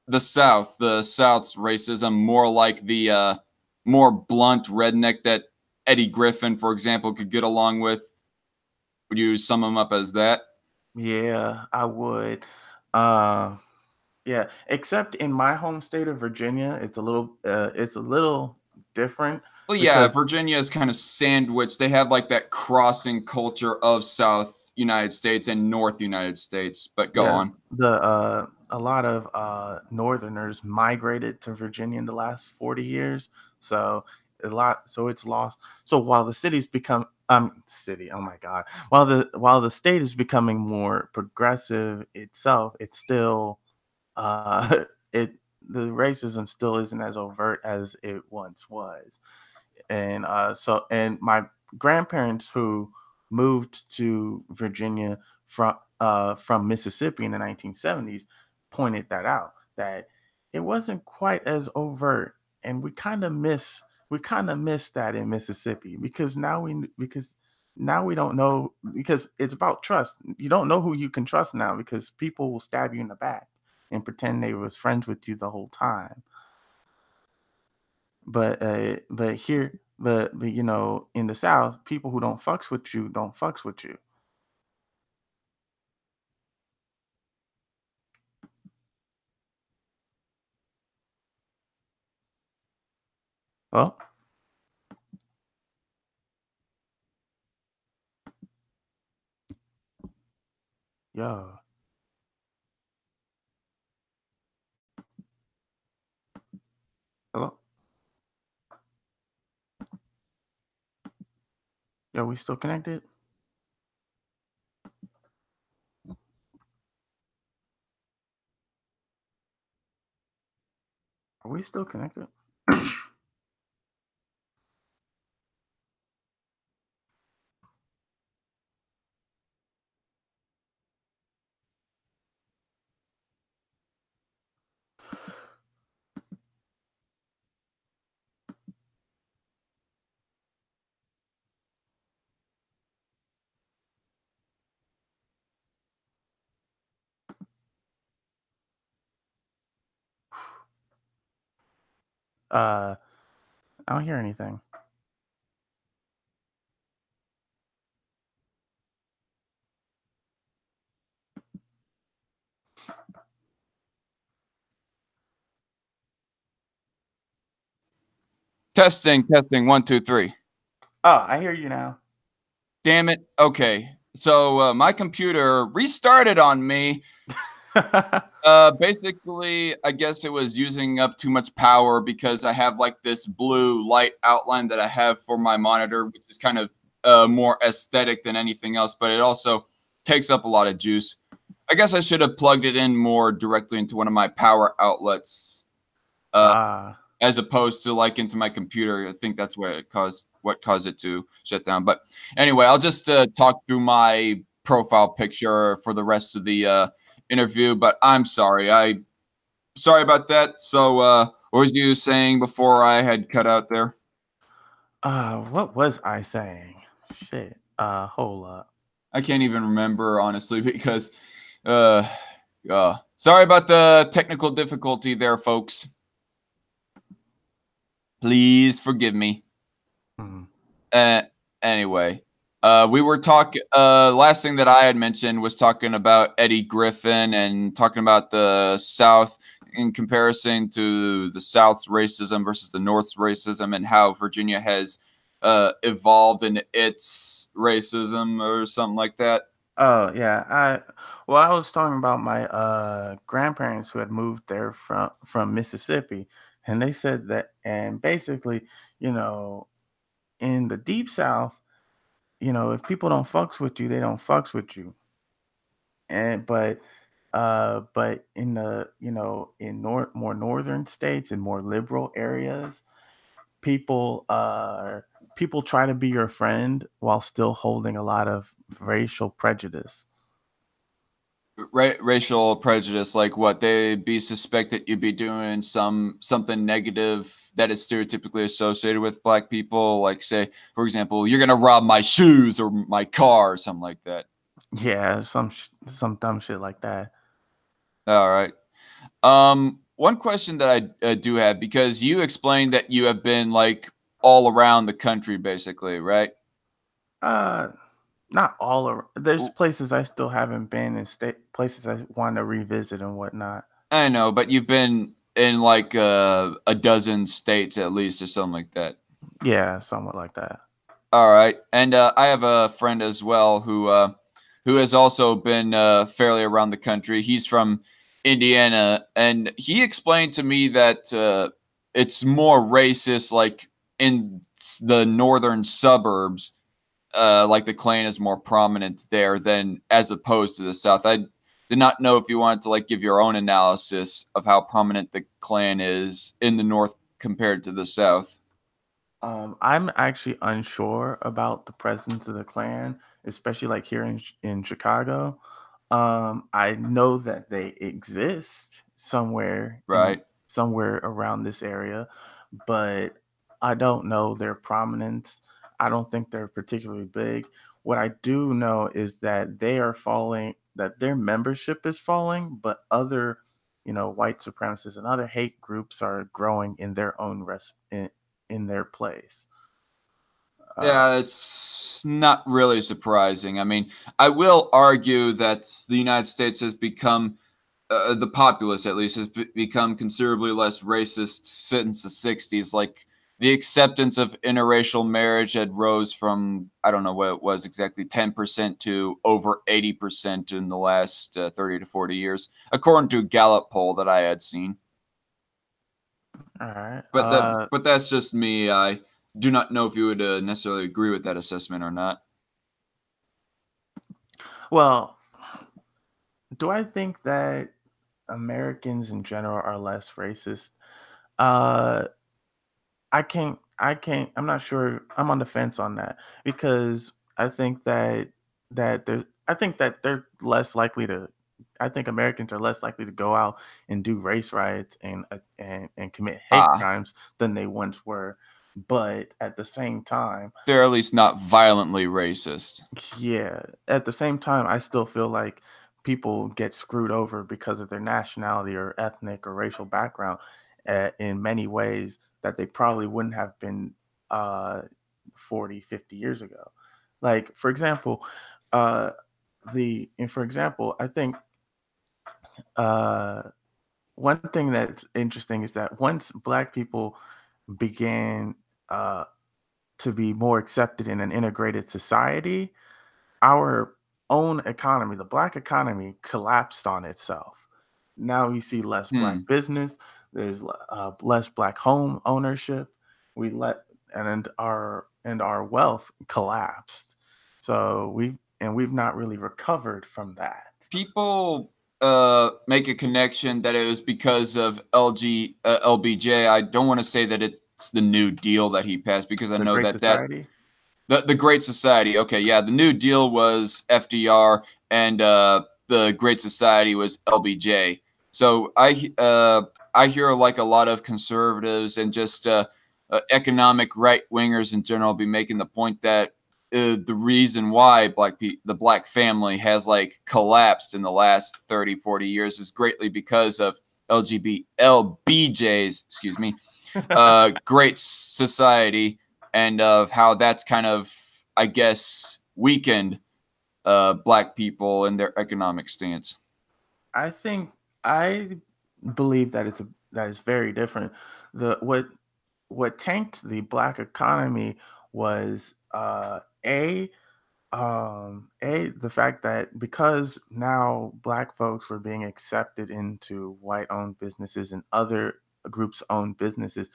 the South's racism more like the more blunt redneck that Eddie Griffin, for example, could get along with? Would you sum him up as that? Yeah, I would. Uh, yeah, except in my home state of Virginia, it's a little different Well, yeah, because Virginia is kind of sandwiched. They have like that crossing culture of South United States and North United States. But go yeah, on. a lot of northerners migrated to Virginia in the last 40 years. So so it's lost. So while the city's become city, oh my god. While the state is becoming more progressive itself, it's still it the racism still isn't as overt as it once was. And my grandparents who moved to Virginia from Mississippi in the 1970s pointed that out, that it wasn't quite as overt, and we kind of miss that in Mississippi, because now we don't know, because it's about trust. You don't know who you can trust now, because people will stab you in the back and pretend they was friends with you the whole time. But here, in the South, people who don't fucks with you don't fucks with you. Oh, yeah. Hello, yeah. We still connected? Are we still connected? Uh, I don't hear anything. Testing, testing, one, two, three. Oh, I hear you now. Damn it. Okay. So my computer restarted on me. Basically, I guess it was using up too much power because I have like this blue light outline that I have for my monitor, which is kind of more aesthetic than anything else, but it also takes up a lot of juice. I guess I should have plugged it in more directly into one of my power outlets, uh, Ah, as opposed to like into my computer. I think that's what caused it to shut down. But anyway, I'll just talk through my profile picture for the rest of the interview. But I'm sorry, sorry about that. So, what was you saying before I had cut out there? what was I saying? Shit. Hold up. I can't even remember honestly because, uh, sorry about the technical difficulty there, folks. Please forgive me. Hmm. Uh, anyway, we were talking. Last thing that I had mentioned was talking about Eddie Griffin and talking about the South in comparison to the South's racism versus the North's racism, and how Virginia has evolved in its racism or something like that. Oh yeah, I was talking about my grandparents who had moved there from Mississippi, and they said that, and basically, you know, in the deep South, if people don't fucks with you, they don't fucks with you. And but in the in more northern states and more liberal areas, people people try to be your friend while still holding a lot of racial prejudice. Racial prejudice, like what they'd be suspected you'd be doing something negative that is stereotypically associated with black people, like say for example you're gonna rob my shoes or my car or something like that. Yeah, some dumb shit like that. All right. One question that I do have, because you explained that you have been like all around the country basically, right? Uh, Not all around. There's W- places I still haven't been, and state places I want to revisit and whatnot. I know, but you've been in like a dozen states at least or something like that. Yeah, somewhat like that. All right, and I have a friend as well who has also been fairly around the country. He's from Indiana, and he explained to me that it's more racist, like in the northern suburbs. Like the Klan is more prominent there than as opposed to the South. I did not know if you wanted to like give your own analysis of how prominent the Klan is in the North compared to the South. I'm actually unsure about the presence of the Klan, especially like here in Chicago. I know that they exist Right. somewhere around this area, but I don't know their prominence. I don't think they're particularly big. What I do know is that they are falling, that their membership is falling, but other, white supremacists and other hate groups are growing in their own in their place. Uh, Yeah, it's not really surprising. I mean, I will argue that the United States has become, the populace at least, has become considerably less racist since the 60s. Like, the acceptance of interracial marriage had rose from, I don't know what it was exactly, 10% to over 80% in the last 30 to 40 years, according to a Gallup poll that I had seen. all right. But that's just me. I do not know if you would necessarily agree with that assessment or not. Well, do I think that Americans in general are less racist? Uh, I'm not sure. I'm on the fence on that because I think that they're less likely to. I think Americans are less likely to go out and do race riots and commit hate Ah, crimes than they once were. But at the same time, they're at least not violently racist. yeah, at the same time, I still feel like people get screwed over because of their nationality or ethnic or racial background in many ways that they probably wouldn't have been uh, 40, 50 years ago. Like, for example, uh, I think uh, one thing that's interesting is that once Black people began uh, to be more accepted in an integrated society, our own economy, the Black economy, collapsed on itself. Now we see less Black Hmm. business. There's less Black home ownership. We let and our wealth collapsed. So we've not really recovered from that. People make a connection that it was because of LBJ. I don't want to say that it's the New Deal that he passed because I The know Great that that's Society. the Great Society. Okay, yeah, the New Deal was FDR, and the Great Society was LBJ. So I hear like a lot of conservatives and just economic right wingers in general be making the point that the reason why the black family has like collapsed in the last 30, 40 years is greatly because of LBJ's, excuse me, Great Society, and of how that's kind of, I guess, weakened black people and their economic stance. I think I believe that that is very different. The what tanked the Black economy was the fact that because now Black folks were being accepted into white owned businesses and other groups owned businesses,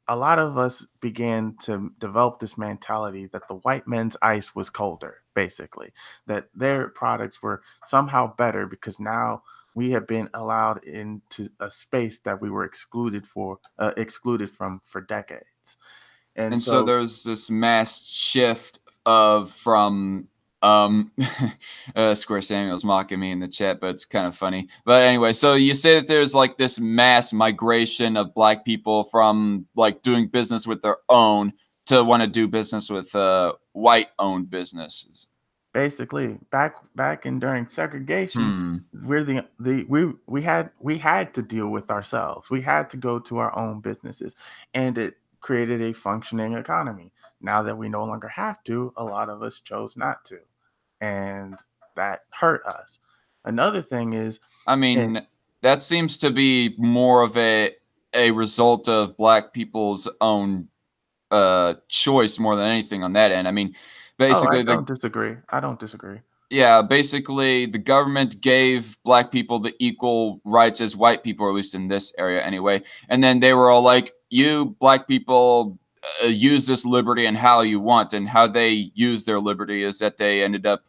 a lot of us began to develop this mentality that the white men's ice was colder, basically, that their products were somehow better because now we have been allowed into a space that we were excluded from for decades. And And so so there's this mass shift of from um Square Samuel's mocking me in the chat, but it's kind of funny. But anyway, so you say that there's like this mass migration of black people from like doing business with their own to want to do business with white owned businesses. basically, back in during segregation, Hmm. we're we had to deal with ourselves. We had to go to our own businesses, and it created a functioning economy. Now that we no longer have to, a lot of us chose not to, and that hurt us. Another thing is, I and mean, that seems to be more of a result of black people's own choice more than anything on that end. I mean, oh, I basically the don't disagree. I don't disagree. yeah, basically the government gave black people the equal rights as white people, or at least in this area anyway. And then they were all like, "You black people use this liberty and how you want." And how they use their liberty is that they ended up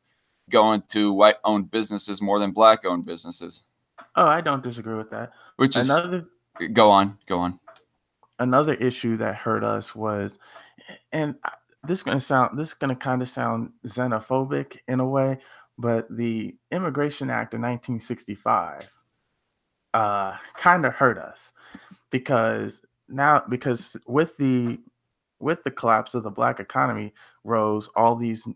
going to white-owned businesses more than black-owned businesses. Oh, I don't disagree with that. Which is Another go on, go on. another issue that hurt us was, and this is gonna kind of sound xenophobic in a way, but the Immigration Act of 1965 kind of hurt us because with the collapse of the Black economy rose all these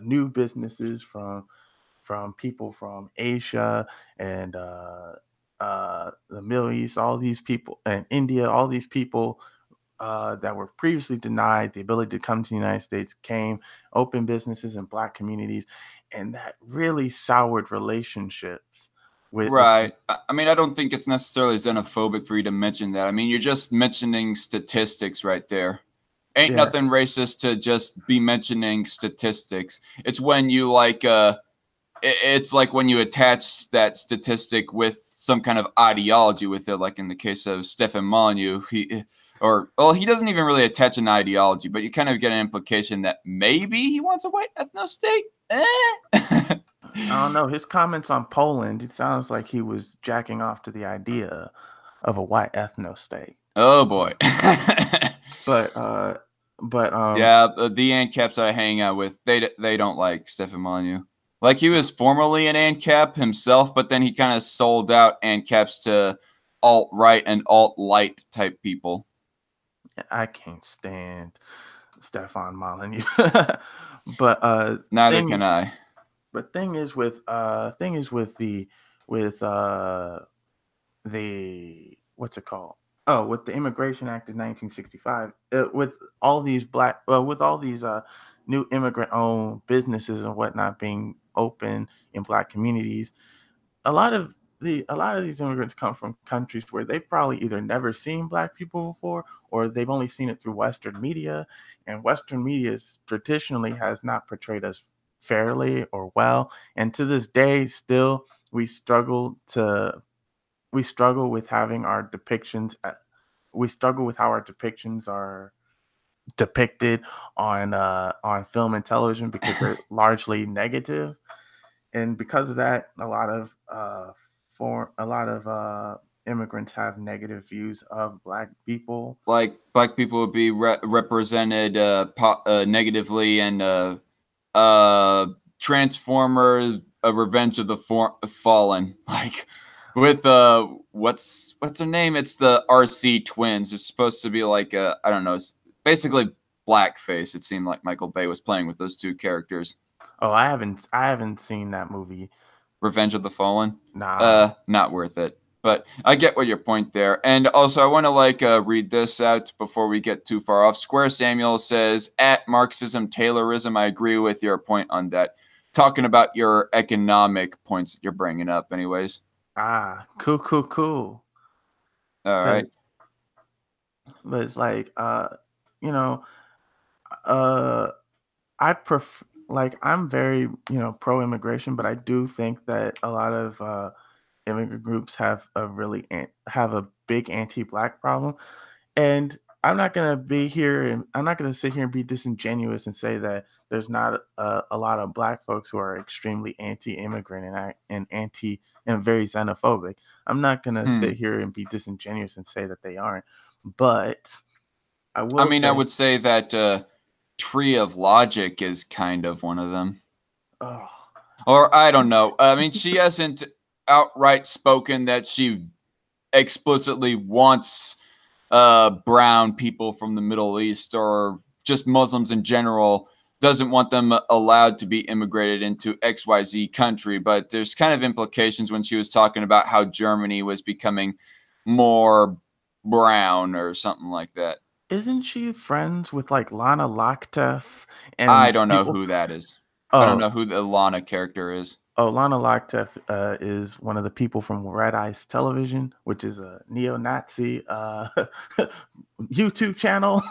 new businesses from people from Asia and the Middle East, all these people, and India, all these people that were previously denied the ability to come to the United States came, opened businesses in Black communities, and that really soured relationships with the. Right. I mean, I don't think it's necessarily xenophobic for you to mention that. I mean, you're just mentioning statistics right there. Ain't Yeah. nothing racist to just be mentioning statistics. It's when you like it's like when you attach that statistic with some kind of ideology with it, like in the case of Stefan Molyneux, he doesn't even really attach an ideology, but you kind of get an implication that maybe he wants a white ethno state. I don't know. His comments on Poland, it sounds like he was jacking off to the idea of a white ethno state. Oh boy. But uh but Yeah, the ANCAPs I hang out with, they don't like Stefan Molyneux. Like he was formerly an ANCAP himself, but then he kind of sold out ANCAPs to alt right and alt light type people. I can't stand Stefan Molyneux. but Neither thing can I. thing is with the what's it called? Oh, with the Immigration Act of 1965, with all these new immigrant-owned businesses and whatnot being open in black communities, a lot of these immigrants come from countries where they've probably either never seen black people before or they've only seen it through Western media, and Western media traditionally has not portrayed us fairly or well. And to this day, still we struggle to we struggle with having our depictions. We struggle with how our depictions are depicted on film and television because they're largely negative, and because of that, a lot of immigrants have negative views of black people. Like black people would be represented negatively and uh Transformer, a Revenge of the Fallen, like with what's their name? It's the RC twins. It's supposed to be like I don't know, it's basically blackface. It seemed like Michael Bay was playing with those two characters. Oh, I haven't seen that movie. Revenge of the Fallen. Nah. Not worth it. But I get what your point there. And also, I want to read this out before we get too far off. Square Samuel says, at Marxism, Taylorism, I agree with your point on that. Talking about your economic points that you're bringing up, anyways. Cool, cool, cool. All right. But it's like, you know, uh, I prefer like I'm very pro immigration, but I do think that a lot of immigrant groups have a big anti-black problem. And I'm not gonna sit here and be disingenuous and say that there's not a lot of black folks who are extremely anti-immigrant and anti and very xenophobic. I'm not gonna sit Hmm. here and be disingenuous and say that they aren't. But I I will mean, I say, would say that Tree of Logic is kind of one of them. oh, Or I don't know. I mean, she hasn't outright spoken that she explicitly wants brown people from the Middle East or just Muslims in general, doesn't want them allowed to be immigrated into XYZ country. But there's kind of implications when she was talking about how Germany was becoming more brown or something like that. isn't she friends with like Lana Lockteff I and don't know people? who that is. I don't Oh, know who the Lana character is. Oh, Lana Lockteff is one of the people from Red Ice Television, which is a neo-Nazi YouTube channel.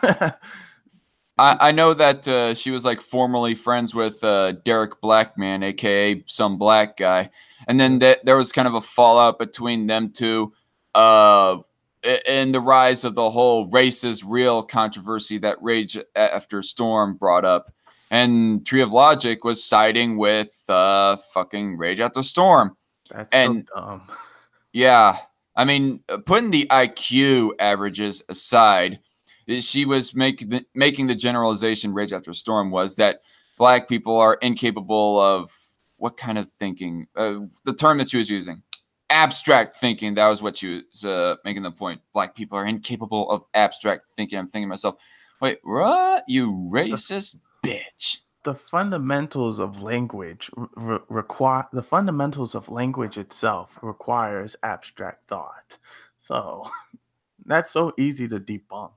I know that she was like formerly friends with Derek Blackman, aka some black guy, and then there was kind of a fallout between them two, uh, in the rise of the whole race is real controversy that Rage After Storm brought up, and Tree of Logic was siding with fucking Rage After Storm, That's so and dumb. yeah, I mean, putting the IQ averages aside, she was making the generalization. Rage After Storm was that black people are incapable of what kind of thinking? The term that she was using, abstract thinking. That was what she was making the point. Black people are incapable of abstract thinking. I'm thinking to myself, wait, what? You The, racist bitch. the fundamentals of language require the fundamentals of language itself requires abstract thought. So that's so easy to debunk.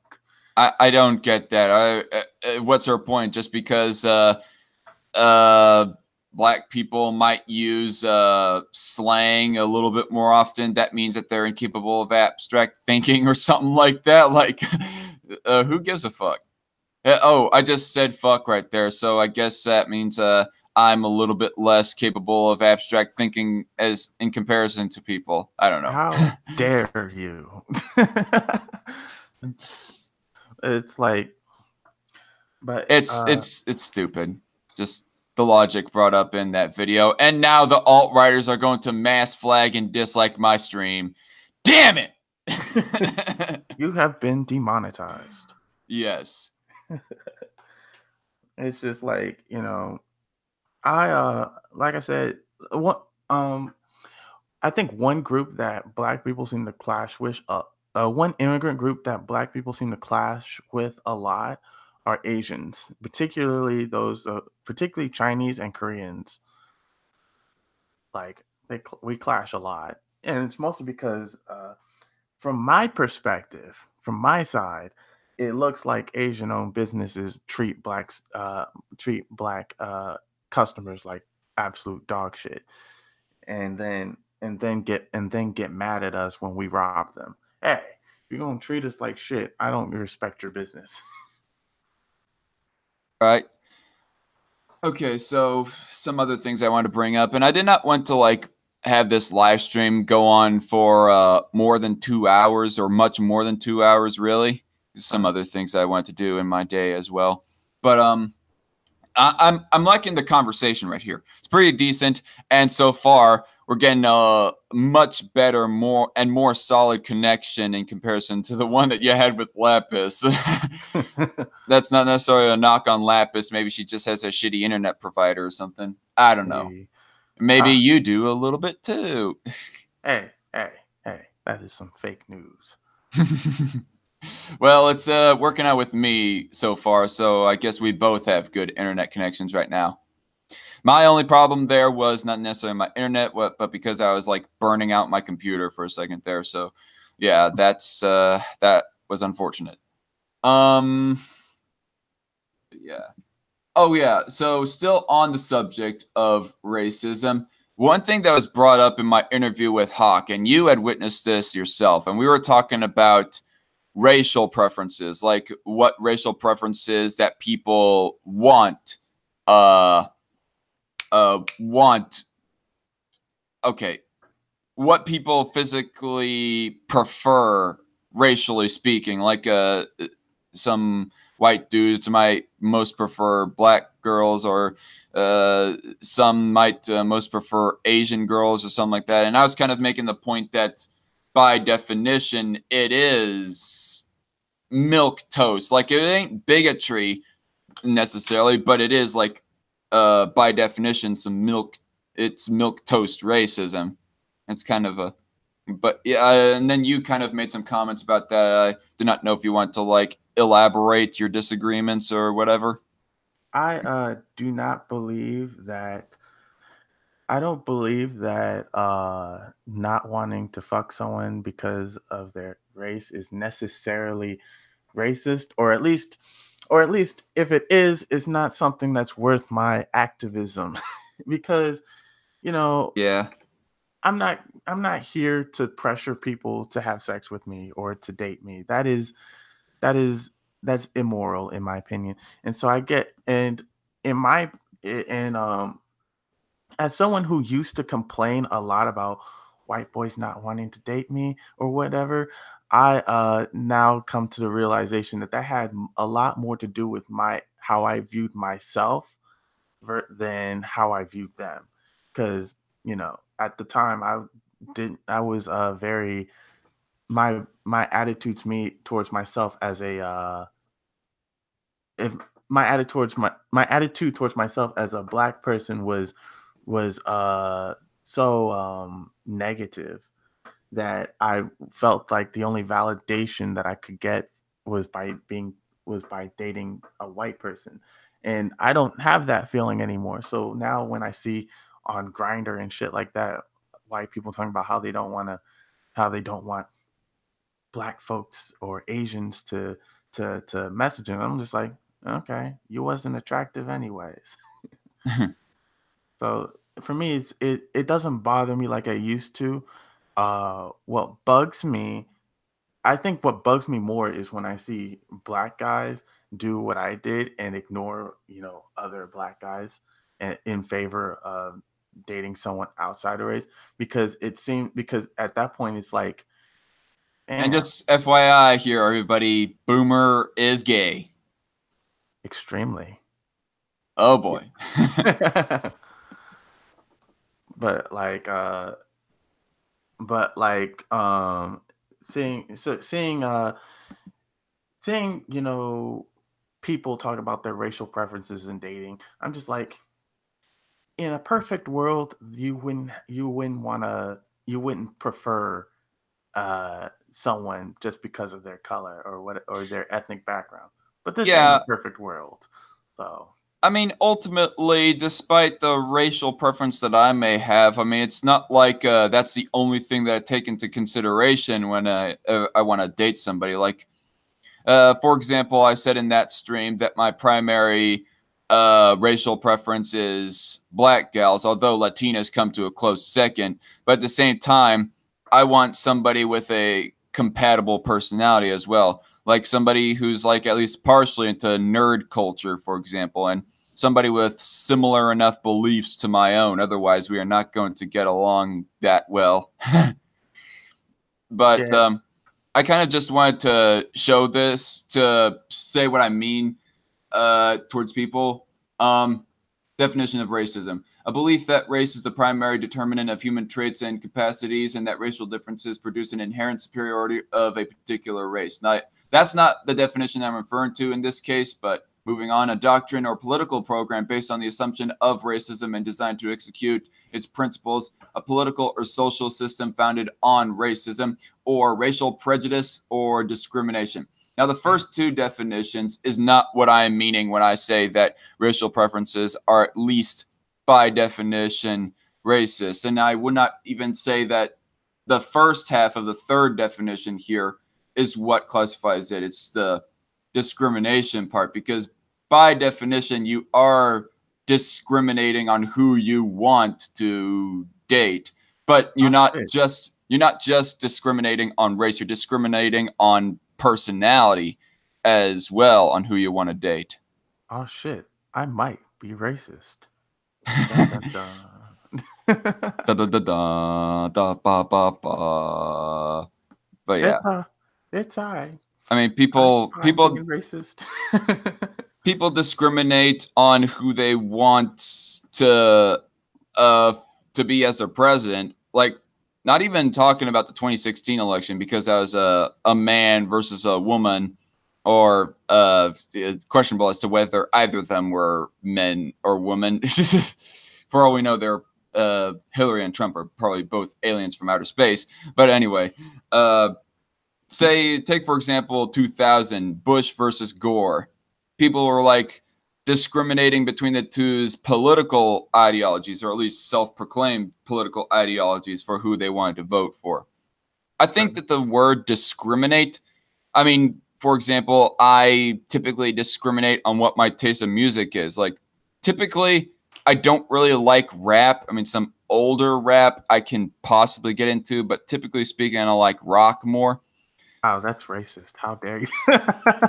I don't get that. What's her point? Just because uh, black people might use slang a little bit more often, that means that they're incapable of abstract thinking or something like that. Like, who gives a fuck? Oh, I just said fuck right there. So I guess that means I'm a little bit less capable of abstract thinking as in comparison to people. I don't know. How dare you? It's like, but It's stupid. Just the logic brought up in that video. And now the alt writers are going to mass flag and dislike my stream. Damn it. you have been demonetized. Yes. It's just like, like I said, what I think one group that black people seem to clash with one immigrant group that black people seem to clash with a lot are Asians, particularly Chinese and Koreans. Like we clash a lot, and it's mostly because from my perspective, from my side, it looks like Asian-owned businesses treat black customers like absolute dog shit, and then get mad at us when we rob them. Hey, you're gonna treat us like shit. I don't respect your business. Right. Okay, so some other things I want to bring up, and I did not want to like have this live stream go on for more than 2 hours or much more than 2 hours, really. Some other things I want to do in my day as well. But I'm liking the conversation right here. It's pretty decent, and so far we're getting a much better, more solid connection in comparison to the one that you had with Lapis. That's not necessarily a knock on Lapis. Maybe she just has a shitty internet provider or something. I don't know. Hey, Maybe huh? you do a little bit too. Hey, that is some fake news. Well, it's working out with me so far, so I guess we both have good internet connections right now. My only problem there was not necessarily my internet, but because I was like burning out my computer for a second there. So, yeah, that was unfortunate. Um, yeah. Oh, yeah. So, still on the subject of racism, one thing that was brought up in my interview with Hawk, and you had witnessed this yourself, and we were talking about racial preferences, like what racial preferences that people uh, want. Okay, what people physically prefer, racially speaking. Like some white dudes might most prefer black girls, or some might most prefer Asian girls, or something like that. And I was kind of making the point that by definition, it is milk toast. Like it ain't bigotry necessarily, but it is like by definition some milk. It's milk toast racism. It's kind of a, but yeah, and then you kind of made some comments about that. I do not know if you want to like elaborate your disagreements or whatever. I do not believe that I don't believe that not wanting to fuck someone because of their race is necessarily racist, or at least if it is, it's not something that's worth my activism. Because, you know, Yeah. I'm not here to pressure people to have sex with me or to date me. That is that's immoral in my opinion. And so I get and in my and as someone who used to complain a lot about white boys not wanting to date me or whatever, I now come to the realization that that had a lot more to do with my how I viewed myself than how I viewed them. Because at the time I was very my attitude to me towards myself as a if my attitude towards myself as a black person was so negative that I felt like the only validation that I could get was by dating a white person. And I don't have that feeling anymore. So now when I see on Grinder and shit like that, white people talking about how they don't want black folks or Asians to message them, I'm just like, okay, you wasn't attractive anyways. So for me, it doesn't bother me like I used to. What bugs me, I think what bugs me more is when I see black guys do what I did and ignore, other black guys in favor of dating someone outside the race, because at that point it's like, And damn, just FYI here, everybody, Boomer is gay. extremely. Oh boy. But seeing so seeing people talk about their racial preferences in dating, I'm just like, in a perfect world, you wouldn't prefer someone just because of their color or their ethnic background. But this ain't a Yeah, perfect world. So I mean, ultimately, despite the racial preference that I may have, I mean, it's not like that's the only thing that I take into consideration when I want to date somebody. Like, for example, I said in that stream that my primary racial preference is black gals, although Latinas come to a close second. But at the same time, I want somebody with a compatible personality as well, like somebody who's like at least partially into nerd culture, for example, and somebody with similar enough beliefs to my own. Otherwise, we are not going to get along that well. But Yeah, I kind of just wanted to show this to say what I mean towards people. Um, Definition of racism: a belief that race is the primary determinant of human traits and capacities, and that racial differences produce an inherent superiority of a particular race. Now, that's not the definition I'm referring to in this case, but moving on, a doctrine or political program based on the assumption of racism and designed to execute its principles, a political or social system founded on racism or racial prejudice or discrimination. Now, the first two definitions is not what I am meaning when I say that racial preferences are at least by definition racist. And I would not even say that the first half of the third definition here is what classifies it. It's the discrimination part, because by definition, you are discriminating on who you want to date, but oh shit, you're not just discriminating on race, you're discriminating on personality as well on who you want to date. oh shit, I might be racist. Dun dun dun. Da, da, da, da, da, ba, ba, ba. But It's yeah, it's alright. I mean, I'm being racist. people discriminate on who they want uh to be as their president. Like, not even talking about the 2016 election, because that was a man versus a woman, or it's questionable as to whether either of them were men or women. For all we know, they're Hillary and Trump are probably both aliens from outer space. But anyway, take for example 2000 Bush versus Gore. People were like discriminating between the two's political ideologies, or at least self-proclaimed political ideologies, for who they wanted to vote for. I think that the word discriminate, I mean, for example, I typically discriminate on what my taste of music is. Like, typically, I don't really like rap. I mean, some older rap I can possibly get into, but typically speaking, I like rock more. Oh, that's racist. How dare you?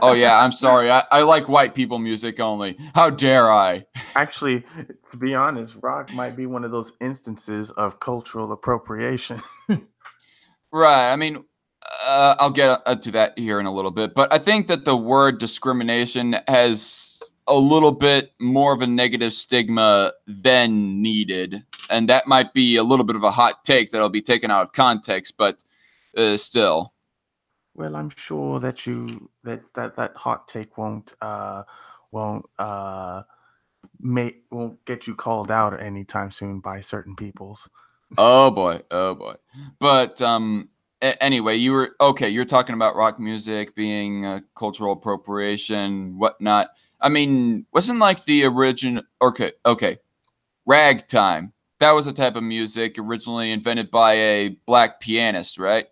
Oh yeah, I'm sorry. I like white people music only. How dare I? Actually, to be honest, rock might be one of those instances of cultural appropriation. Right. I mean, I'll get to that here in a little bit, but I think that the word discrimination has a little bit more of a negative stigma than needed, and that might be a little bit of a hot take that'll be taken out of context, but still. Well, I'm sure that that hot take won't won't get you called out anytime soon by certain peoples. Oh boy, oh boy. But anyway, you were okay. You're talking about rock music being cultural appropriation, whatnot. I mean, wasn't like the original? Okay, ragtime. That was a type of music originally invented by a black pianist, right?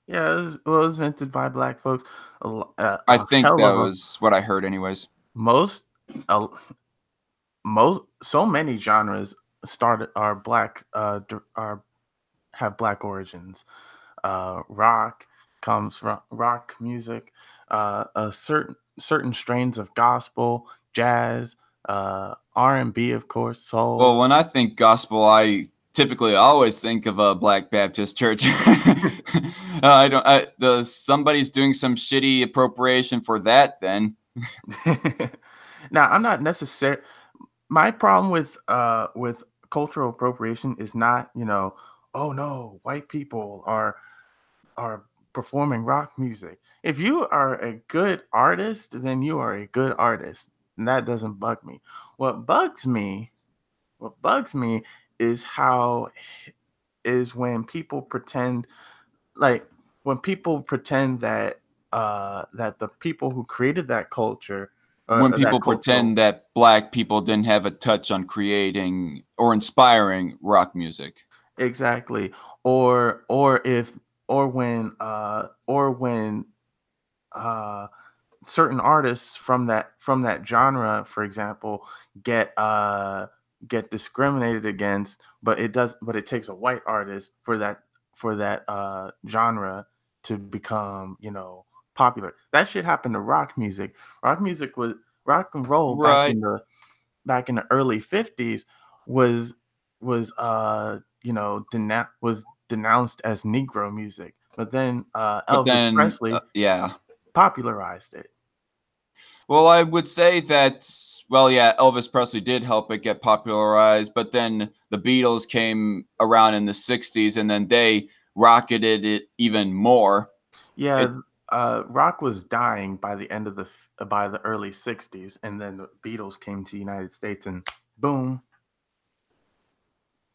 Yeah, it was invented by black folks. I A think hell that of a was what I heard, anyways. most a, most so many genres started are black are have black origins. Rock comes from rock music, a certain strains of gospel, jazz, R&B, of course, Well, soul. when I think gospel, I typically always think of a Black Baptist church. I don't. Somebody's doing some shitty appropriation for that. Then. Now, I'm not necessarily. My problem with cultural appropriation is not, oh no, white people are performing rock music. If you are a good artist, then you are a good artist, and that doesn't bug me. What bugs me, what bugs me is how is when people pretend like when people pretend that that the people who created that culture when that people cultural. pretend that black people didn't have a touch on creating or inspiring rock music. Exactly. Or if or when uh certain artists from that genre, for example, get get discriminated against, but it takes a white artist for that genre to become, popular. That shit happened to rock music. Rock music was rock and roll Right. back in the early 50s was was denounced as Negro music. But then But Elvis then, Presley yeah. popularized it. Well, I would say that, well, yeah, Elvis Presley did help it get popularized, but then the Beatles came around in the 60s and then they rocketed it even more. It, Yeah, rock was dying by the end of by the early '60s, and then the Beatles came to the United States, and boom.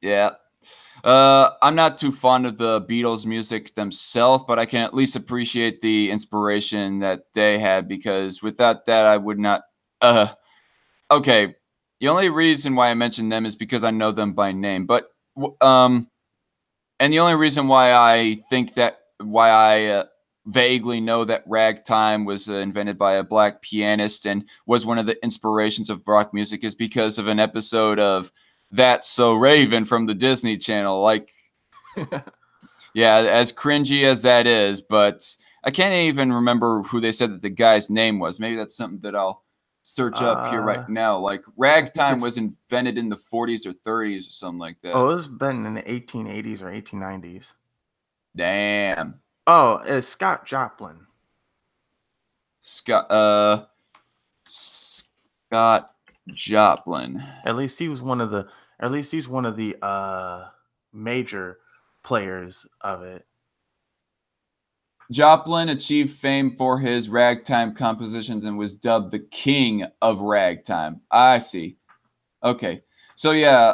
yeah. I'm not too fond of the Beatles' music themselves, but I can at least appreciate the inspiration that they had because without that, I would not. Uh, okay. The only reason why I mention them is because I know them by name, but and the only reason why I think that why I vaguely know that ragtime was invented by a black pianist and was one of the inspirations of rock music is because of an episode of That's So Raven from the Disney Channel. Like, yeah, as cringy as that is, but I can't even remember who they said that the guy's name was. Maybe that's something that I'll search up here right uh, now. Like, I think ragtime it's was invented in the 40s or 30s or something like that. oh, it was been in the 1880s or 1890s. Damn. Oh, it's Scott Joplin. Scott Scott Joplin. At least he was one of the at least he's one of the major players of it. Joplin achieved fame for his ragtime compositions and was dubbed the king of ragtime. I see. Okay. So yeah,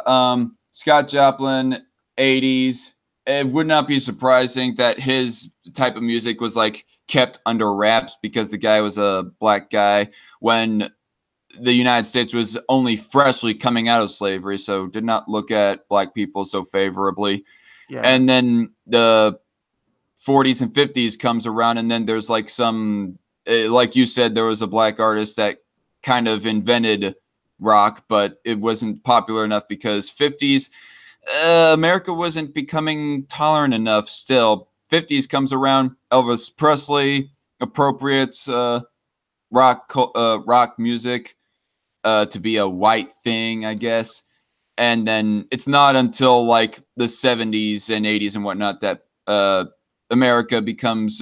Scott Joplin, 80s. It would not be surprising that his type of music was like kept under wraps because the guy was a black guy when the United States was only freshly coming out of slavery, so did not look at black people so favorably. Yeah, And then the 40s and 50s comes around, and then there's like some, like you said, there was a black artist that kind of invented rock, but it wasn't popular enough because 50s, America wasn't becoming tolerant enough still. 50s comes around, Elvis Presley appropriates rock music to be a white thing, I guess. And then it's not until like the 70s and 80s and whatnot that America becomes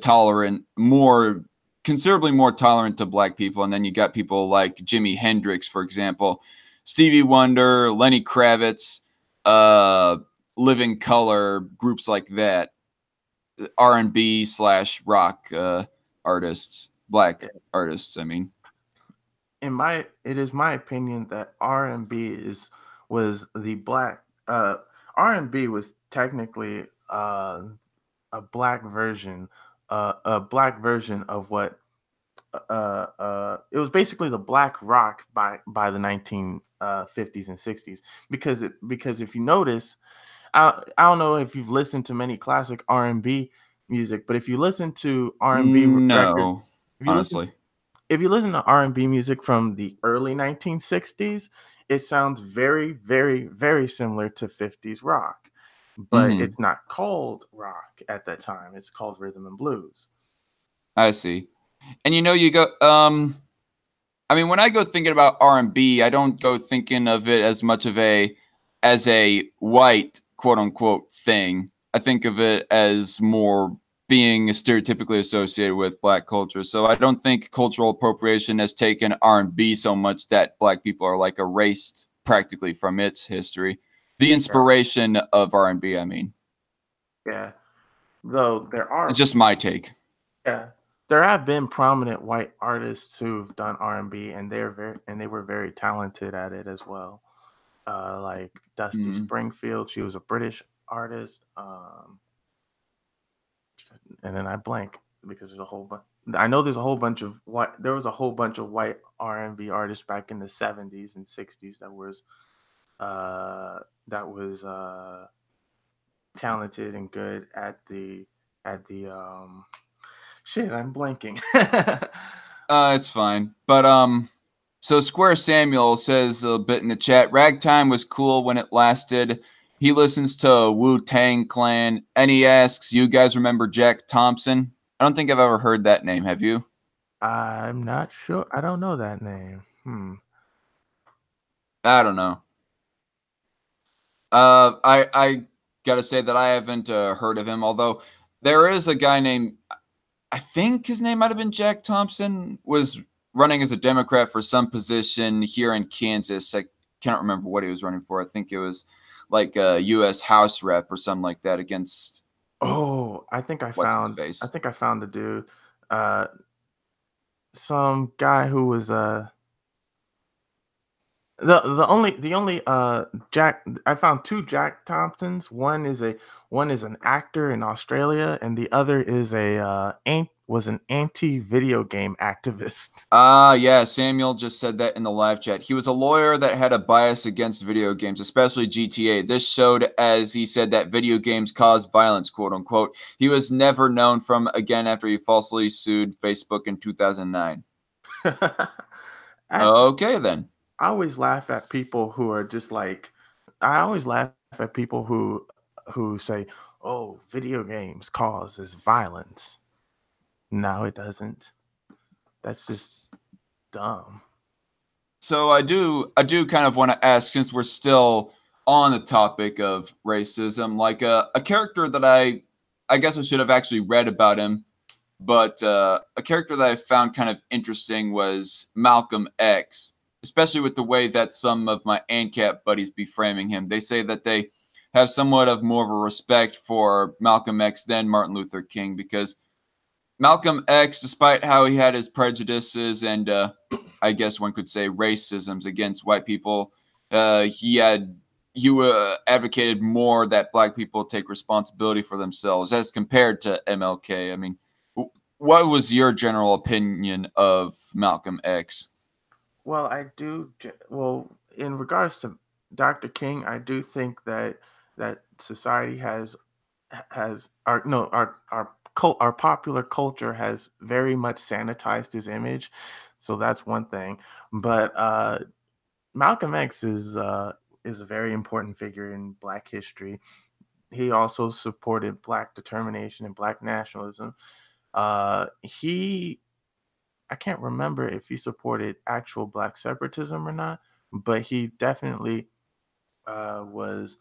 tolerant, more considerably more tolerant to black people. And then you got people like Jimi Hendrix, for example, Stevie Wonder, Lenny Kravitz, uh, Living Color, groups like that, R&B slash rock artists, black artists. I mean, it is my opinion that R&B is was the black R&B was technically a black version of what it was basically the black rock by the 1950s and 60s, because if you notice, I don't know if you've listened to many classic R&B music, but if you listen to R&B records, no, if you listen honestly. if you listen to R&B music from the early 1960s, it sounds very, very, very similar to 50s rock, but Mm-hmm. it's not called rock at that time. It's called rhythm and blues. I see. And you go I mean when I go thinking about R&B, I don't go thinking of it as much of a as a white quote unquote thing. I think of it as more being stereotypically associated with black culture. So I don't think cultural appropriation has taken R&B so much that black people are like erased practically from its history. The Yeah, inspiration of R&B, I mean. yeah. Though It's just my take. yeah, there have been prominent white artists who've done R&B, and they were very talented at it as well. Like Dusty Mm-hmm. Springfield, she was a British artist. And then I blank because there's a whole bunch. I know there's a whole bunch of white. There was a whole bunch of white R&B artists back in the '70s and '60s uh, that was talented and good at the shit. I'm blanking. It's fine. But so Square Samuel says a bit in the chat, ragtime was cool when it lasted. He listens to Wu-Tang Clan, and he asks, you guys remember Jack Thompson? I don't think I've ever heard that name. Have you? I'm not sure. I don't know that name. I don't know. I gotta say that I haven't heard of him. Although there is a guy named, I think his name might have been Jack Thompson, was running as a Democrat for some position here in Kansas. I can't remember what he was running for. I think it was like a U.S. House rep or something like that against Oh, I think I what's his found. I face. think I found the dude. Uh, some guy who was the only Jack. I found two Jack Thompsons. One is an actor in Australia, and the other is was an anti video game activist. Yeah, Samuel just said that in the live chat. He was a lawyer that had a bias against video games, especially GTA. This showed, as he said, that video games cause violence, quote unquote. He was never known from again after he falsely sued Facebook in 2009. I, Okay, then. I always laugh at people who are just like, I always laugh at people who say, "Oh, video games causes violence." No, it doesn't. That's just dumb. So I do kind of want to ask, since we're still on the topic of racism, like a character that I guess I should have actually read about him, but a character that I found kind of interesting was Malcolm X, especially with the way that some of my ANCAP buddies be framing him. They say that they have somewhat of more of a respect for Malcolm X than Martin Luther King, because Malcolm X, despite how he had his prejudices and I guess one could say racisms against white people, he advocated more that black people take responsibility for themselves as compared to MLK. I mean, what was your general opinion of Malcolm X? Well, well, in regards to Dr. King, I do think that society has our no our popular culture has very much sanitized his image, so that's one thing. But Malcolm X is a very important figure in Black history. He also supported Black determination and Black nationalism. He I can't remember if he supported actual Black separatism or not, but he definitely was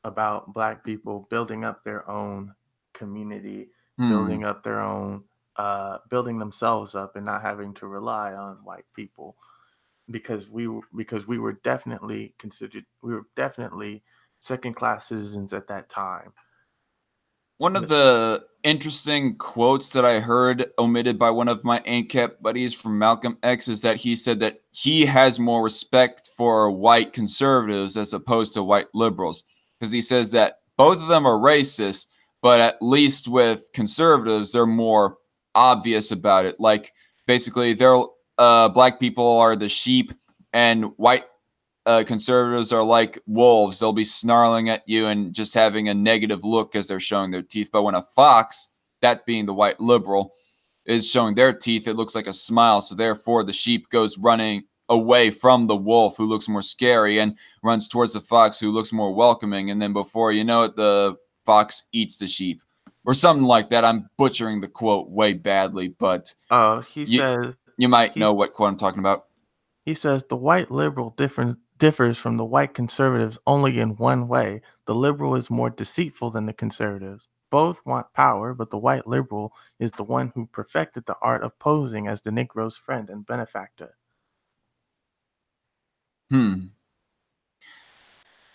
about Black people building up their own community, Hmm. building themselves up, and not having to rely on white people because we were definitely second class citizens at that time. One of the interesting quotes that I heard omitted by one of my ANCAP buddies from Malcolm X is that he said that he has more respect for white conservatives as opposed to white liberals. Because he says that both of them are racist, but at least with conservatives, they're more obvious about it. Like, basically, they're black people are the sheep, and white conservatives are like wolves. They'll be snarling at you and just having a negative look as they're showing their teeth. But when a fox, that being the white liberal, is showing their teeth, it looks like a smile. So therefore, the sheep goes running away from the wolf, who looks more scary, and runs towards the fox, who looks more welcoming. And then before you know it, the fox eats the sheep, or something like that. I'm butchering the quote way badly, but He you says you might know he's what quote I'm talking about. He says the white liberal differs from the white conservatives only in one way. The liberal is more deceitful than the conservatives. Both want power, but the white liberal is the one who perfected the art of posing as the Negro's friend and benefactor. Hmm.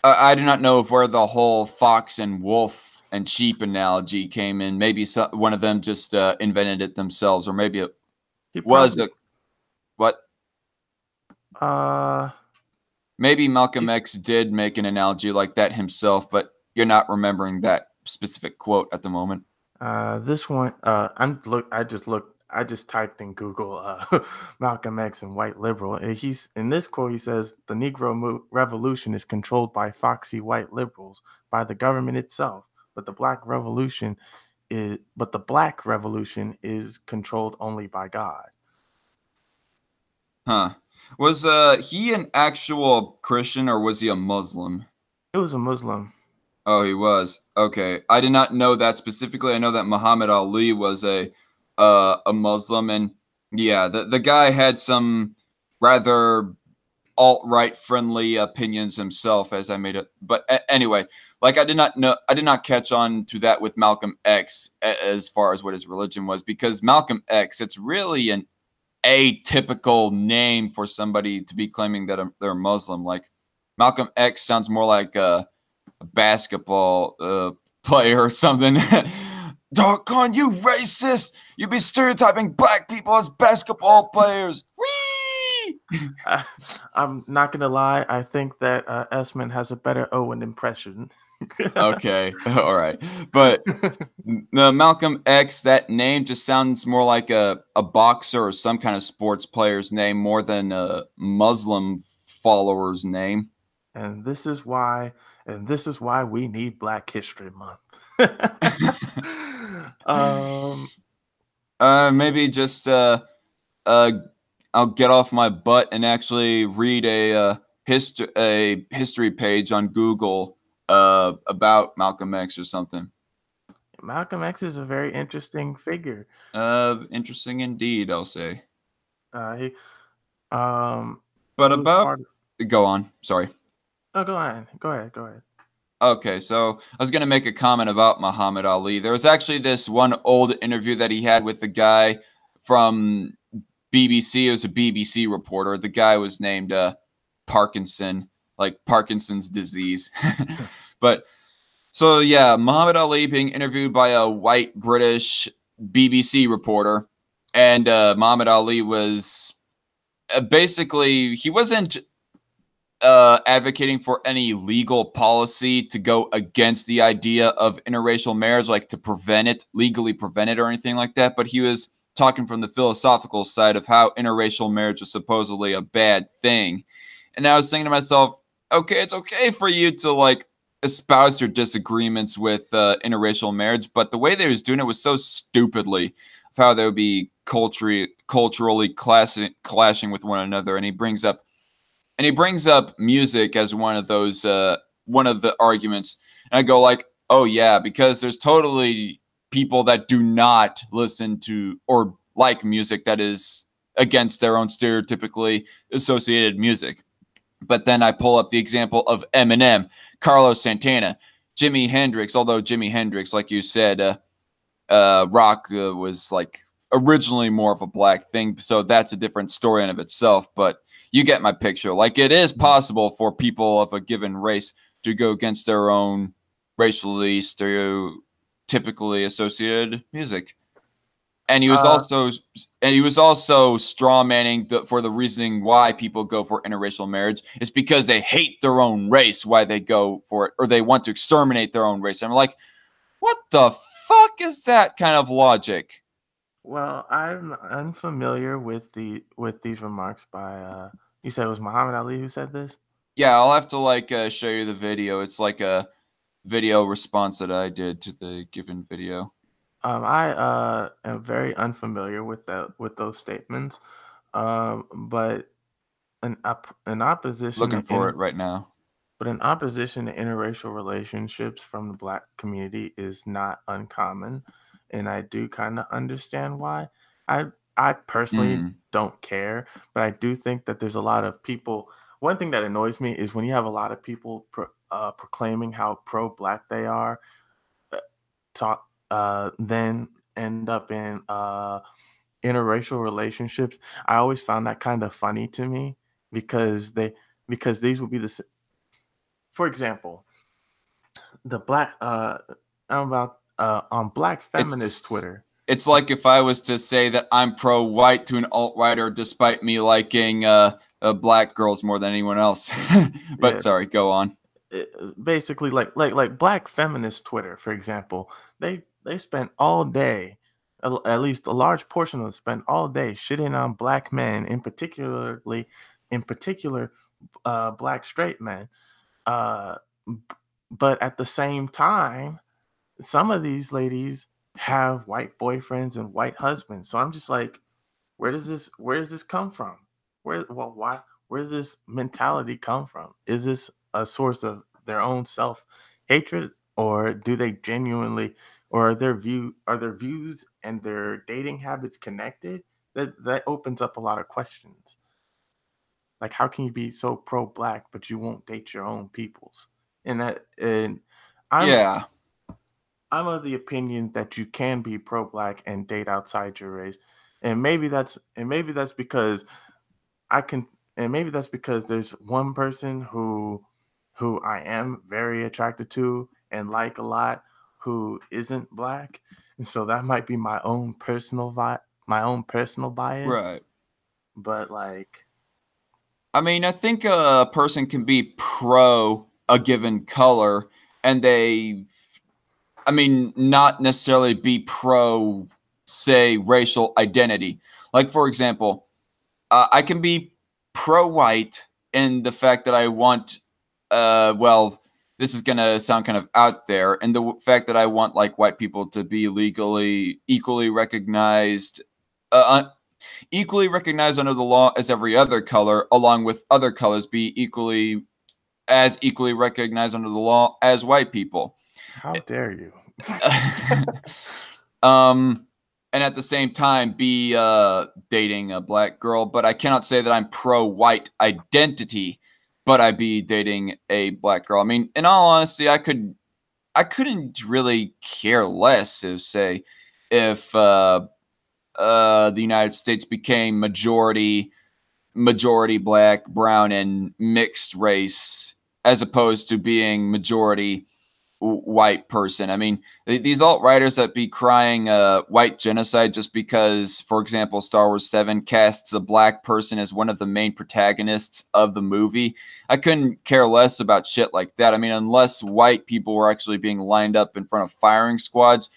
I do not know of where the whole fox and wolf and sheep analogy came in. Maybe one of them just invented it themselves, or maybe it He was probably a what? uh Maybe Malcolm he's X did make an analogy like that himself, but you're not remembering that specific quote at the moment. this one I just looked I just typed in Google Malcolm X and white liberal. And he's in this quote. He says the Negro Revolution is controlled by foxy white liberals, by the government itself, but the Black Revolution is controlled only by God. Huh. Was he an actual Christian or was he a Muslim? It was a Muslim. Oh, he was. Okay. I did not know that specifically. I know that Muhammad Ali was a Muslim, and yeah, the guy had some rather alt-right friendly opinions himself, as I made it. But anyway, like I did not catch on to that with Malcolm X as far as what his religion was, because Malcolm X, it's really an atypical name for somebody to be claiming that they're Muslim. Like Malcolm X sounds more like a basketball player or something. Doggone you, racist! You be stereotyping black people as basketball players. Whee! I'm not gonna lie. I think that Esmond has a better Owen impression. Okay, all right, but Malcolm X, that name just sounds more like a boxer or some kind of sports player's name more than a Muslim follower's name. and this is why we need Black History Month. um Maybe just uh, I'll get off my butt and actually read a history page on Google about Malcolm X or something. Malcolm X is a very interesting figure. Interesting indeed, I'll say. He But he was about part of, go on. Sorry. oh, go ahead. Go ahead. Okay, so I was going to make a comment about Muhammad Ali. There was actually this one old interview that he had with the guy from BBC. It was a BBC reporter. The guy was named Parkinson, like Parkinson's disease. But so yeah, Muhammad Ali being interviewed by a white British BBC reporter, and Muhammad Ali was basically he wasn't advocating for any legal policy to go against the idea of interracial marriage, like to prevent it, legally prevent it or anything like that. But he was talking from the philosophical side of how interracial marriage is supposedly a bad thing. And I was thinking to myself, okay, it's okay for you to like espouse your disagreements with interracial marriage, but the way they was doing it was so stupidly of how they would be culturally clashing with one another. And he brings up music as one of those one of the arguments. And I go like, oh yeah, because there's totally people that do not listen to or like music that is against their own stereotypically associated music. But then I pull up the example of Eminem, Carlos Santana, Jimi Hendrix. Although Jimi Hendrix, like you said, rock was like originally more of a black thing, so that's a different story in of itself. But you get my picture. Like it is possible for people of a given race to go against their own racially stereotypically associated music. And he was also straw manning for the reasoning why people go for interracial marriage is because they hate their own race, why they go for it, or they want to exterminate their own race. And I'm like, what the fuck is that kind of logic? Well, I'm unfamiliar with these remarks by you said it was Muhammad Ali who said this? Yeah, I'll have to like show you the video. It's like a video response that I did to the given video. I am very unfamiliar with those statements. But an opposition Looking to for it right now. but an opposition to interracial relationships from the Black community is not uncommon, and I do kind of understand why. I I personally Mm. don't care, but I do think that there's a lot of people. One thing that annoys me is when you have a lot of people proclaiming how pro-Black they are, talk then end up in interracial relationships. I always found that kind of funny to me because these would be for example, the black I'm about on black feminist It's Twitter. it's like if I was to say that I'm pro-white to an alt-righter, despite me liking black girls more than anyone else. But Yeah, sorry, go on. basically like black feminist Twitter, for example. They spent all day at least a large portion of them spend all day shitting on black men, in particular, black straight men. Uh, but at the same time, some of these ladies have white boyfriends and white husbands. So I'm just like, where does this come from? Why where does this mentality come from? Is this a source of their own self hatred, or do they genuinely, or are their views and their dating habits connected? That opens up a lot of questions. Like, how can you be so pro black but you won't date your own peoples? And I'm Yeah. I'm of the opinion that you can be pro black and date outside your race. And maybe that's because I can and maybe that's because there's one person who I am very attracted to and like a lot, who isn't black. And so that might be my own personal bias. Right. But like, I mean, I think a person can be pro a given color and I mean, not necessarily be pro, say, racial identity. Like, for example, I can be pro white in the fact that I want, well, this is going to sound kind of out there, and the fact that I want like white people to be legally uh, equally recognized under the law as every other color, along with other colors be equally recognized under the law as white people. how dare you? um, and at the same time be dating a black girl, but I cannot say that I'm pro white identity, but I be dating a black girl. I mean, in all honesty, I couldn't really care less if say if the United States became majority black, brown, and mixed race, as opposed to being majority white person. I mean, these alt writers that be crying white genocide just because, for example, Star Wars 7 casts a black person as one of the main protagonists of the movie. I couldn't care less about shit like that. I mean, unless white people were actually being lined up in front of firing squads,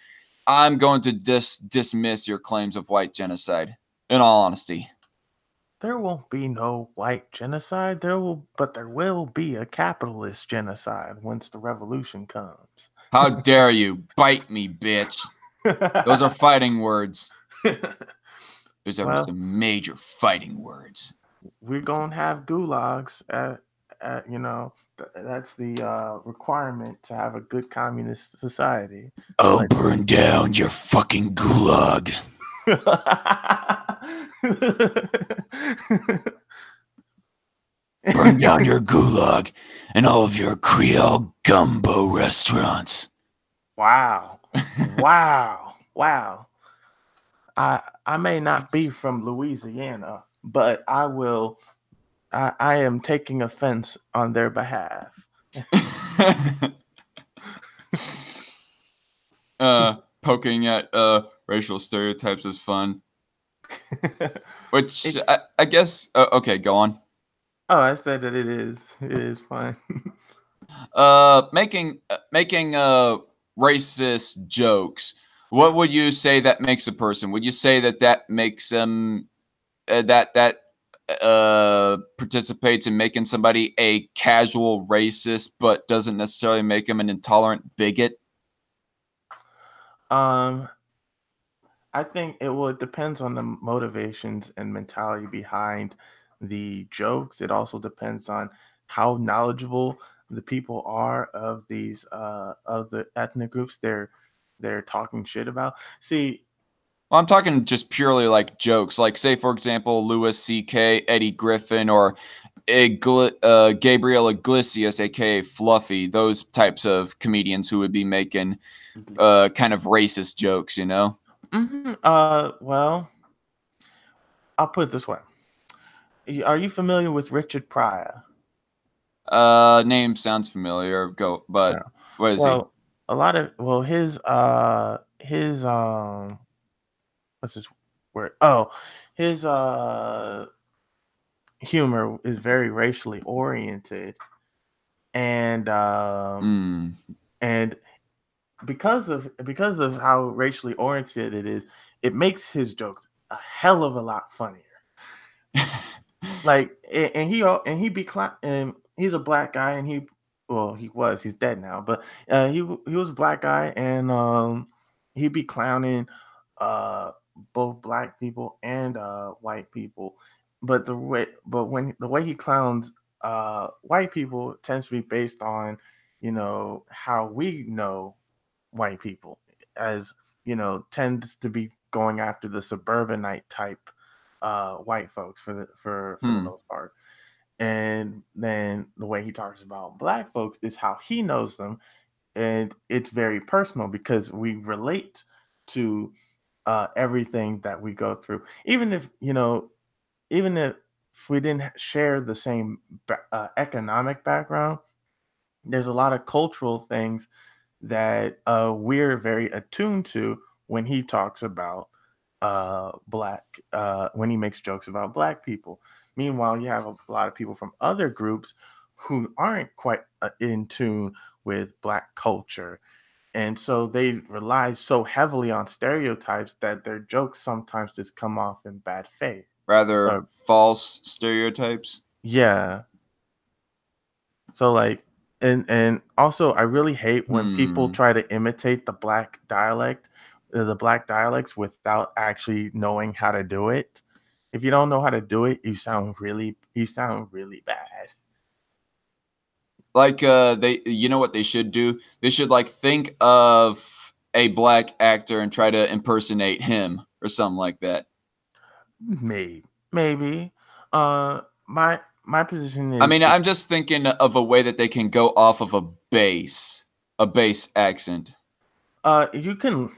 I'm going to dismiss your claims of white genocide, in all honesty. There won't be no white genocide. There will be a capitalist genocide once the revolution comes. How dare you bite me, bitch? Those are fighting words. There's ever Well, some major fighting words. we're gonna have gulags that's the requirement to have a good communist society. I'll But burn down your fucking gulag. Burn down your gulag and all of your Creole gumbo restaurants. Wow. Wow. I may not be from Louisiana, but I am taking offense on their behalf. Poking at racial stereotypes is fun. Which It, I guess. Okay, go on. oh, I said that it is. It is fun. Making racist jokes. What would you say that makes a person? Would you say that makes them that participates in making somebody a casual racist, but doesn't necessarily make them an intolerant bigot? um, I think it depends on the motivations and mentality behind the jokes. It also depends on how knowledgeable the people are of the ethnic groups they're talking shit about. See, Well, I'm talking just purely like jokes. Like, say, for example, Louis C.K., Eddie Griffin, or Gabriel Iglesias, aka Fluffy, those types of comedians who would be making kind of racist jokes, you know? well, I'll put it this way. Are you familiar with Richard Pryor? Name sounds familiar. Go, but Yeah. what is he? Well, a lot of well his what's his word? Oh, his humor is very racially oriented, and Mm. and because of how racially oriented it is, it makes his jokes a hell of a lot funnier. Like, and he be and he's a black guy, and he's dead now, but he was a black guy, and he'd be clowning uh both black people and white people, but when the way he clowns white people tends to be based on, how we know white people, as tends to be going after the suburbanite type white folks for the Hmm. most part. And then the way he talks about black folks is how he knows them, and it's very personal because we relate to everything that we go through, even if we didn't share the same economic background. There's a lot of cultural things that we're very attuned to when he talks about when he makes jokes about black people. Meanwhile, you have a lot of people from other groups who aren't quite in tune with black culture, and so they rely so heavily on stereotypes that their jokes sometimes just come off in bad faith. Rather uh, false stereotypes. yeah. So like, and also I really hate when people Hmm. try to imitate the black dialects without actually knowing how to do it. If you don't know how to do it, you sound really bad. Like they, you know what they should do? They should like think of a black actor and try to impersonate him or something like that. Maybe. My position I is, mean, I'm just thinking of a way that they can go off of a bass accent. you can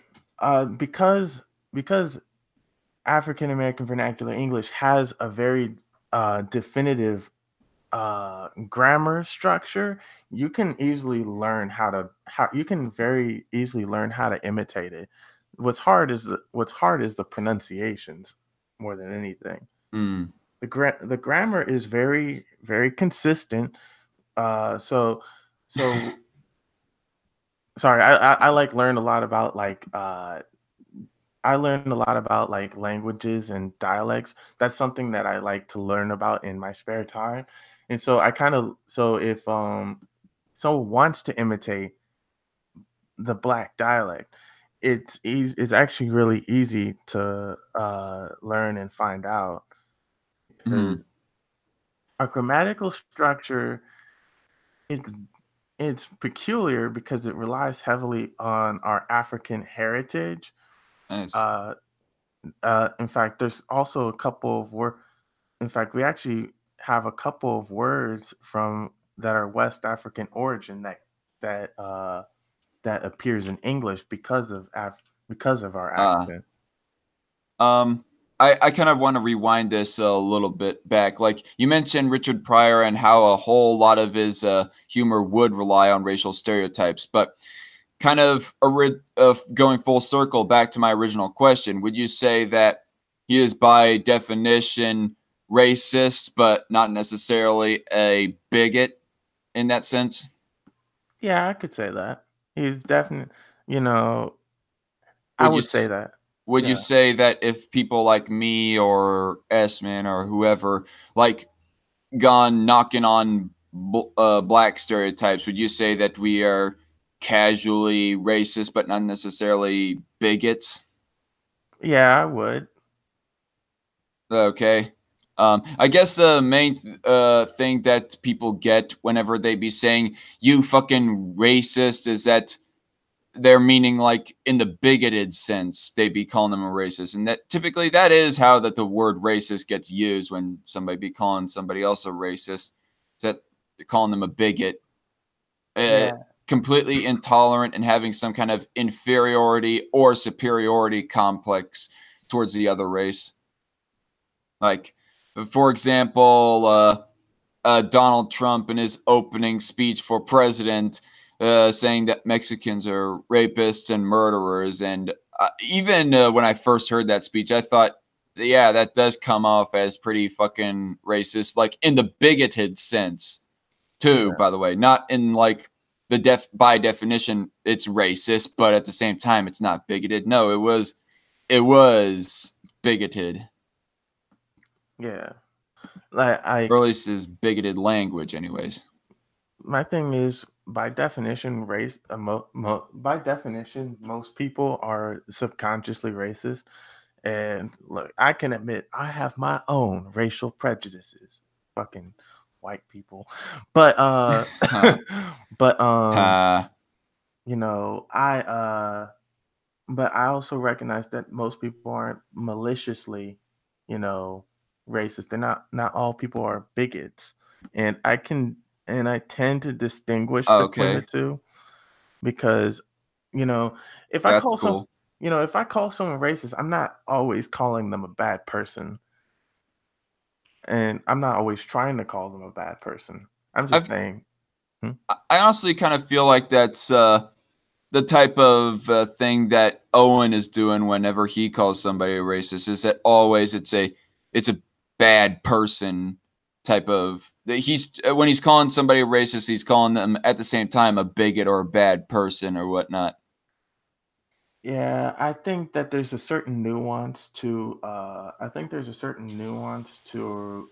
because African American vernacular English has a very definitive grammar structure. You can easily learn how you can very easily learn how to imitate it. What's hard is the pronunciations more than anything. Hmm. The grammar is very very consistent. So sorry, I like learn a lot about like I learned a lot about like languages and dialects. That's something that I like to learn about in my spare time. And so I kind of so if someone wants to imitate the black dialect, it's actually really easy to learn and find out, because Hmm. our grammatical structure, it's it's peculiar because it relies heavily on our African heritage. Nice. Uh, in fact, there's also a couple of words. In fact, we actually have a couple of words from that are West African origin that appears in English because of our Uh, accent. Um, I kind of want to rewind this a little bit back. Like you mentioned Richard Pryor and how a whole lot of his humor would rely on racial stereotypes, but kind of going full circle back to my original question, would you say that he is by definition racist, but not necessarily a bigot in that sense? Yeah, I could say that. He's definitely, you know, I Would you would say that. would you Yeah. say that if people like me or S-Man or whoever like gone knocking on black stereotypes, would you say that we are casually racist but not necessarily bigots? Yeah, I would. Okay. I guess the main thing that people get whenever they be saying you fucking racist is that they're meaning like in the bigoted sense they be calling them a racist, and that typically that is how that the word racist gets used when somebody be calling somebody else a racist. Is that they're calling them a bigot, uh, Yeah. completely intolerant and having some kind of inferiority or superiority complex towards the other race. Like, for example, Donald Trump in his opening speech for president, saying that Mexicans are rapists and murderers. And even when I first heard that speech, I thought, yeah, that does come off as pretty fucking racist, like in the bigoted sense, too, Yeah. by the way, not in like by definition, it's racist, but at the same time, it's not bigoted. No, it was. it was bigoted, Yeah. Like or at like least is bigoted language, anyways. my thing is, by definition, by definition, most people are subconsciously racist. And look, I can admit I have my own racial prejudices. Fucking white people. But Huh. but Ha. you know, but I also recognize that most people aren't maliciously, you know, racist. Not all people are bigots. And I tend to distinguish between the Okay, two because, you know, if I that's call some cool. if I call someone racist, I'm not always calling them a bad person. And I'm not always trying to call them a bad person. I'm just I've saying, hmm? I honestly kind of feel like that's the type of thing that Owen is doing whenever he calls somebody a racist. Is that always it's a bad person type of he's when he's calling somebody a racist, he's calling them at the same time a bigot or a bad person or whatnot. Yeah, I think that there's a certain nuance to I think there's a certain nuance to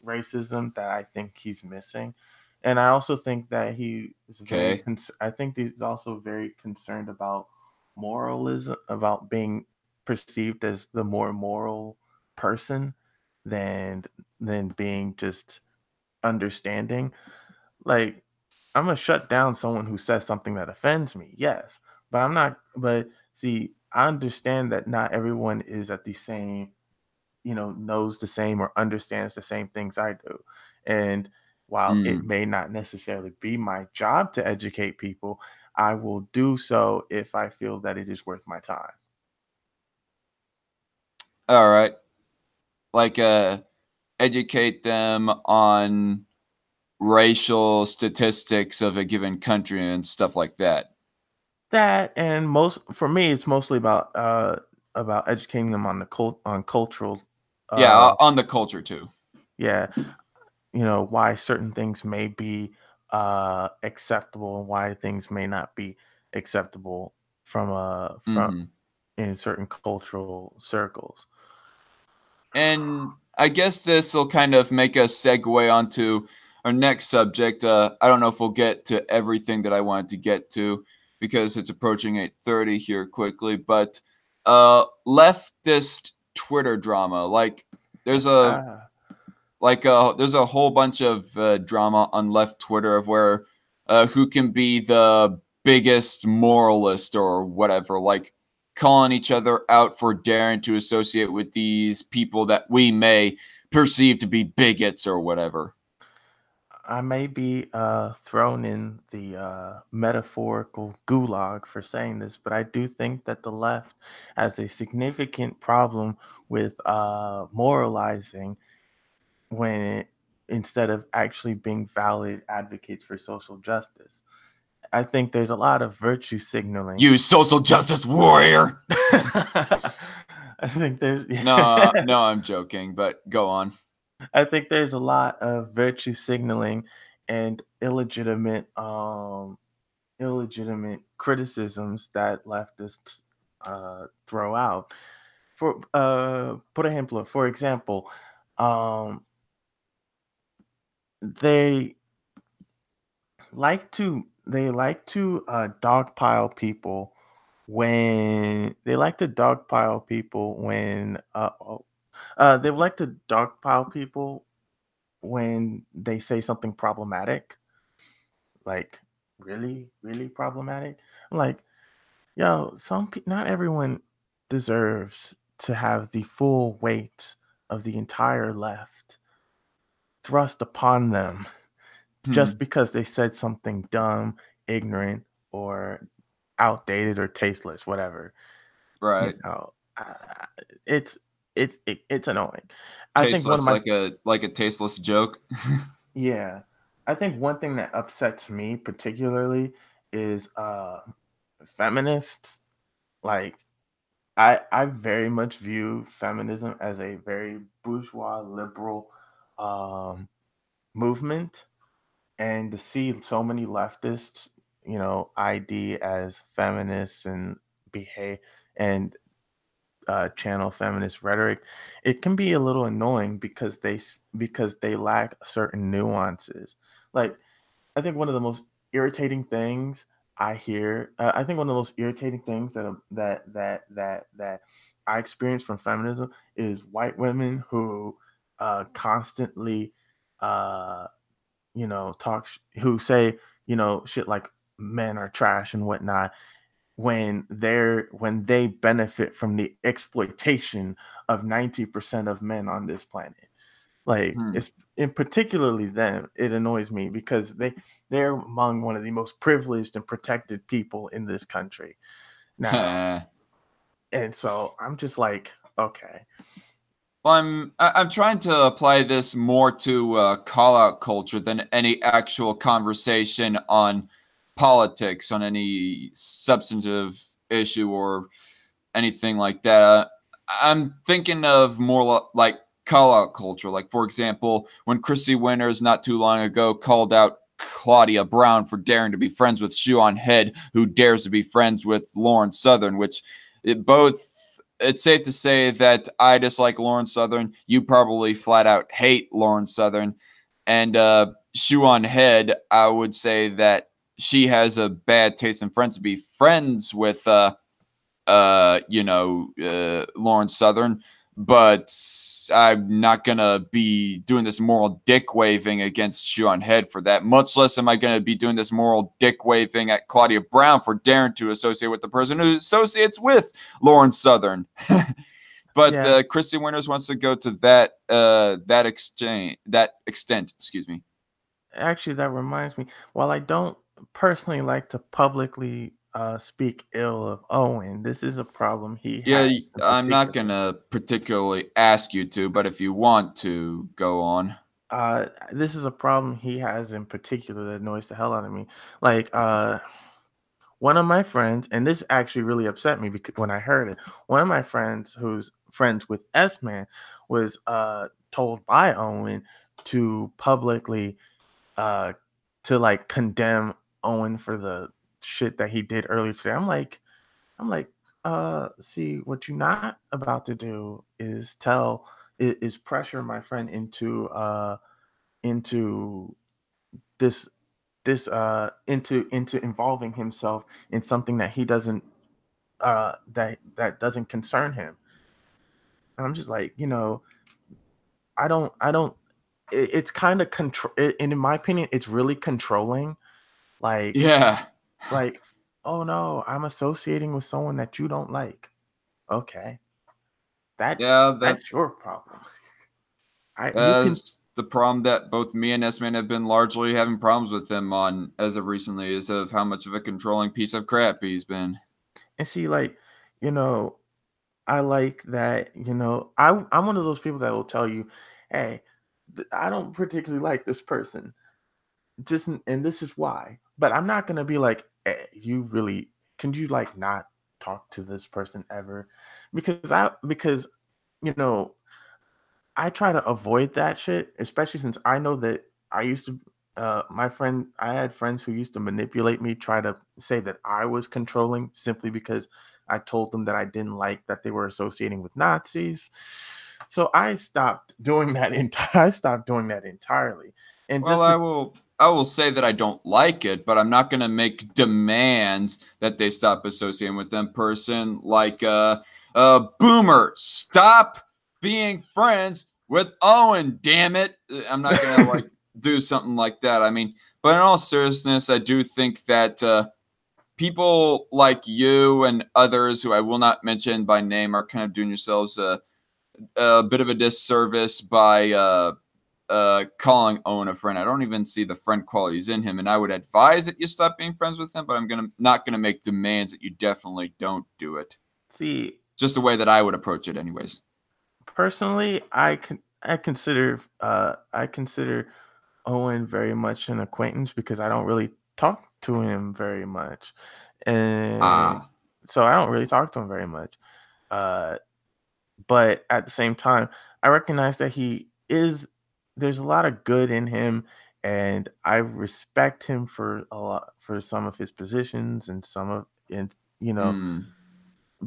racism that I think he's missing. And I also think that he is Okay. I think he's also very concerned about moralism, about being perceived as the more moral person than being just understanding. Like, I'm gonna shut down someone who says something that offends me, yes, but I'm not. But see, I understand that not everyone is at the same, knows the same or understands the same things I do. And while it Mm. may not necessarily be my job to educate people, I will do so if I feel that it is worth my time. All right. Like educate them on racial statistics of a given country and stuff like that. That and most for me, it's mostly about educating them on on cultural, Yeah, uh, on the culture too. yeah, why certain things may be acceptable and why things may not be acceptable from Mhm. in certain cultural circles. And I guess this will kind of make us segue onto our next subject. I don't know if we'll get to everything that I wanted to get to because it's approaching 8:30 here quickly, but leftist Twitter drama. There's a Ah, there's a whole bunch of drama on left Twitter of where who can be the biggest moralist or whatever, like calling each other out for daring to associate with these people that we may perceive to be bigots or whatever. I may be thrown in the metaphorical gulag for saying this, but I do think that the left has a significant problem with moralizing when instead of actually being valid advocates for social justice. I think there's a lot of virtue signaling. You social justice warrior. I think there's No, no, I'm joking, but go on. I think there's a lot of virtue signaling and illegitimate criticisms that leftists throw out. For example, um, they dogpile people when they like to dogpile people when they like to dogpile people when they say something problematic, like really, really problematic. I'm like, yo, not everyone deserves to have the full weight of the entire left thrust upon them just Hmm, because they said something dumb, ignorant, or outdated or tasteless, whatever. You right. know, it's it's annoying. I think one of Tasteless, my like a tasteless joke. Yeah, I think one thing that upsets me particularly is feminists. Like, I very much view feminism as a very bourgeois liberal um movement, and to see so many leftists, ID as feminists and behave and channel feminist rhetoric, it can be a little annoying because because they lack certain nuances. Like, I think one of the most irritating things I think one of the most irritating things that I experience from feminism is white women who constantly uh who say, shit like men are trash and whatnot when they benefit from the exploitation of 90% of men on this planet. Like, Hmm. it's in particularly them, it annoys me because they're among one of the most privileged and protected people in this country now. And so I'm just like, okay. Well, I'm trying to apply this more to call out culture than any actual conversation on politics, on any substantive issue or anything like that. I'm thinking of more like call out culture. Like, for example, when Christy Winters not too long ago called out Claudia Brown for daring to be friends with Shoe on Head, who dares to be friends with Lauren Southern, which both. It's safe to say that I dislike Lauren Southern. You probably flat out hate Lauren Southern. And Shoe on Head, I would say that she has a bad taste in friends to be friends with Lawrence Southern, but I'm not gonna be doing this moral dick waving against Sean Head for that. Much less am I gonna be doing this moral dick waving at Claudia Brown for daring to associate with the person who associates with Lawrence Southern. But Yeah, Christy Winters wants to go to that extent. Excuse me. actually, that reminds me. While I don't personally like to publicly speak ill of Owen, this is a problem he Yeah, has in I'm not particular. gonna particularly ask you to, but if you want to, go on. This is a problem he has in particular that annoys the hell out of me. Like, one of my friends, and this actually really upset me because when I heard it, one of my friends who's friends with S Man was told by Owen to publicly uh to like condemn Owen for the shit that he did earlier today. I'm like, see, what you're not about to do is is pressure my friend into this into involving himself in something that he doesn't that doesn't concern him. And I'm just like, I don't it's kind of control, and in my opinion it's really controlling. like Yeah, like oh no, I'm associating with someone that you don't like. Okay, that's yeah, that that's your problem. I you can that's the problem that both me and S-Man have been largely having problems with him on as of recently, is of how much of a controlling piece of crap he's been. and see, like, you know I like that, I'm one of those people that will tell you, hey, I don't particularly like this person. And this is why. But I'm not gonna be like, you really can you like not talk to this person ever? Because you know, I try to avoid that shit, especially since I know that I used to I had friends who used to manipulate me, try to say that I was controlling simply because I told them that I didn't like that they were associating with Nazis. So I stopped doing that I stopped doing that entirely. And Well, just as I will say that I don't like it, but I'm not going to make demands that they stop associating with them person like Boomer, stop being friends with Owen, damn it. I'm not going to like do something like that. I mean, but in all seriousness, I do think that people like you and others who I will not mention by name are kind of doing yourselves a bit of a disservice by calling Owen a friend. I don't even see the friend qualities in him, and I would advise that you stop being friends with him. But I'm gonna not gonna make demands that you definitely don't do it. see, Just the way that I would approach it, anyways. personally, I consider Owen very much an acquaintance because I don't really talk to him very much. And Ah, so I don't really talk to him very much. Uh, but at the same time, I recognize that there's a lot of good in him, and I respect him for a lot for some of his positions and some of and you know hmm.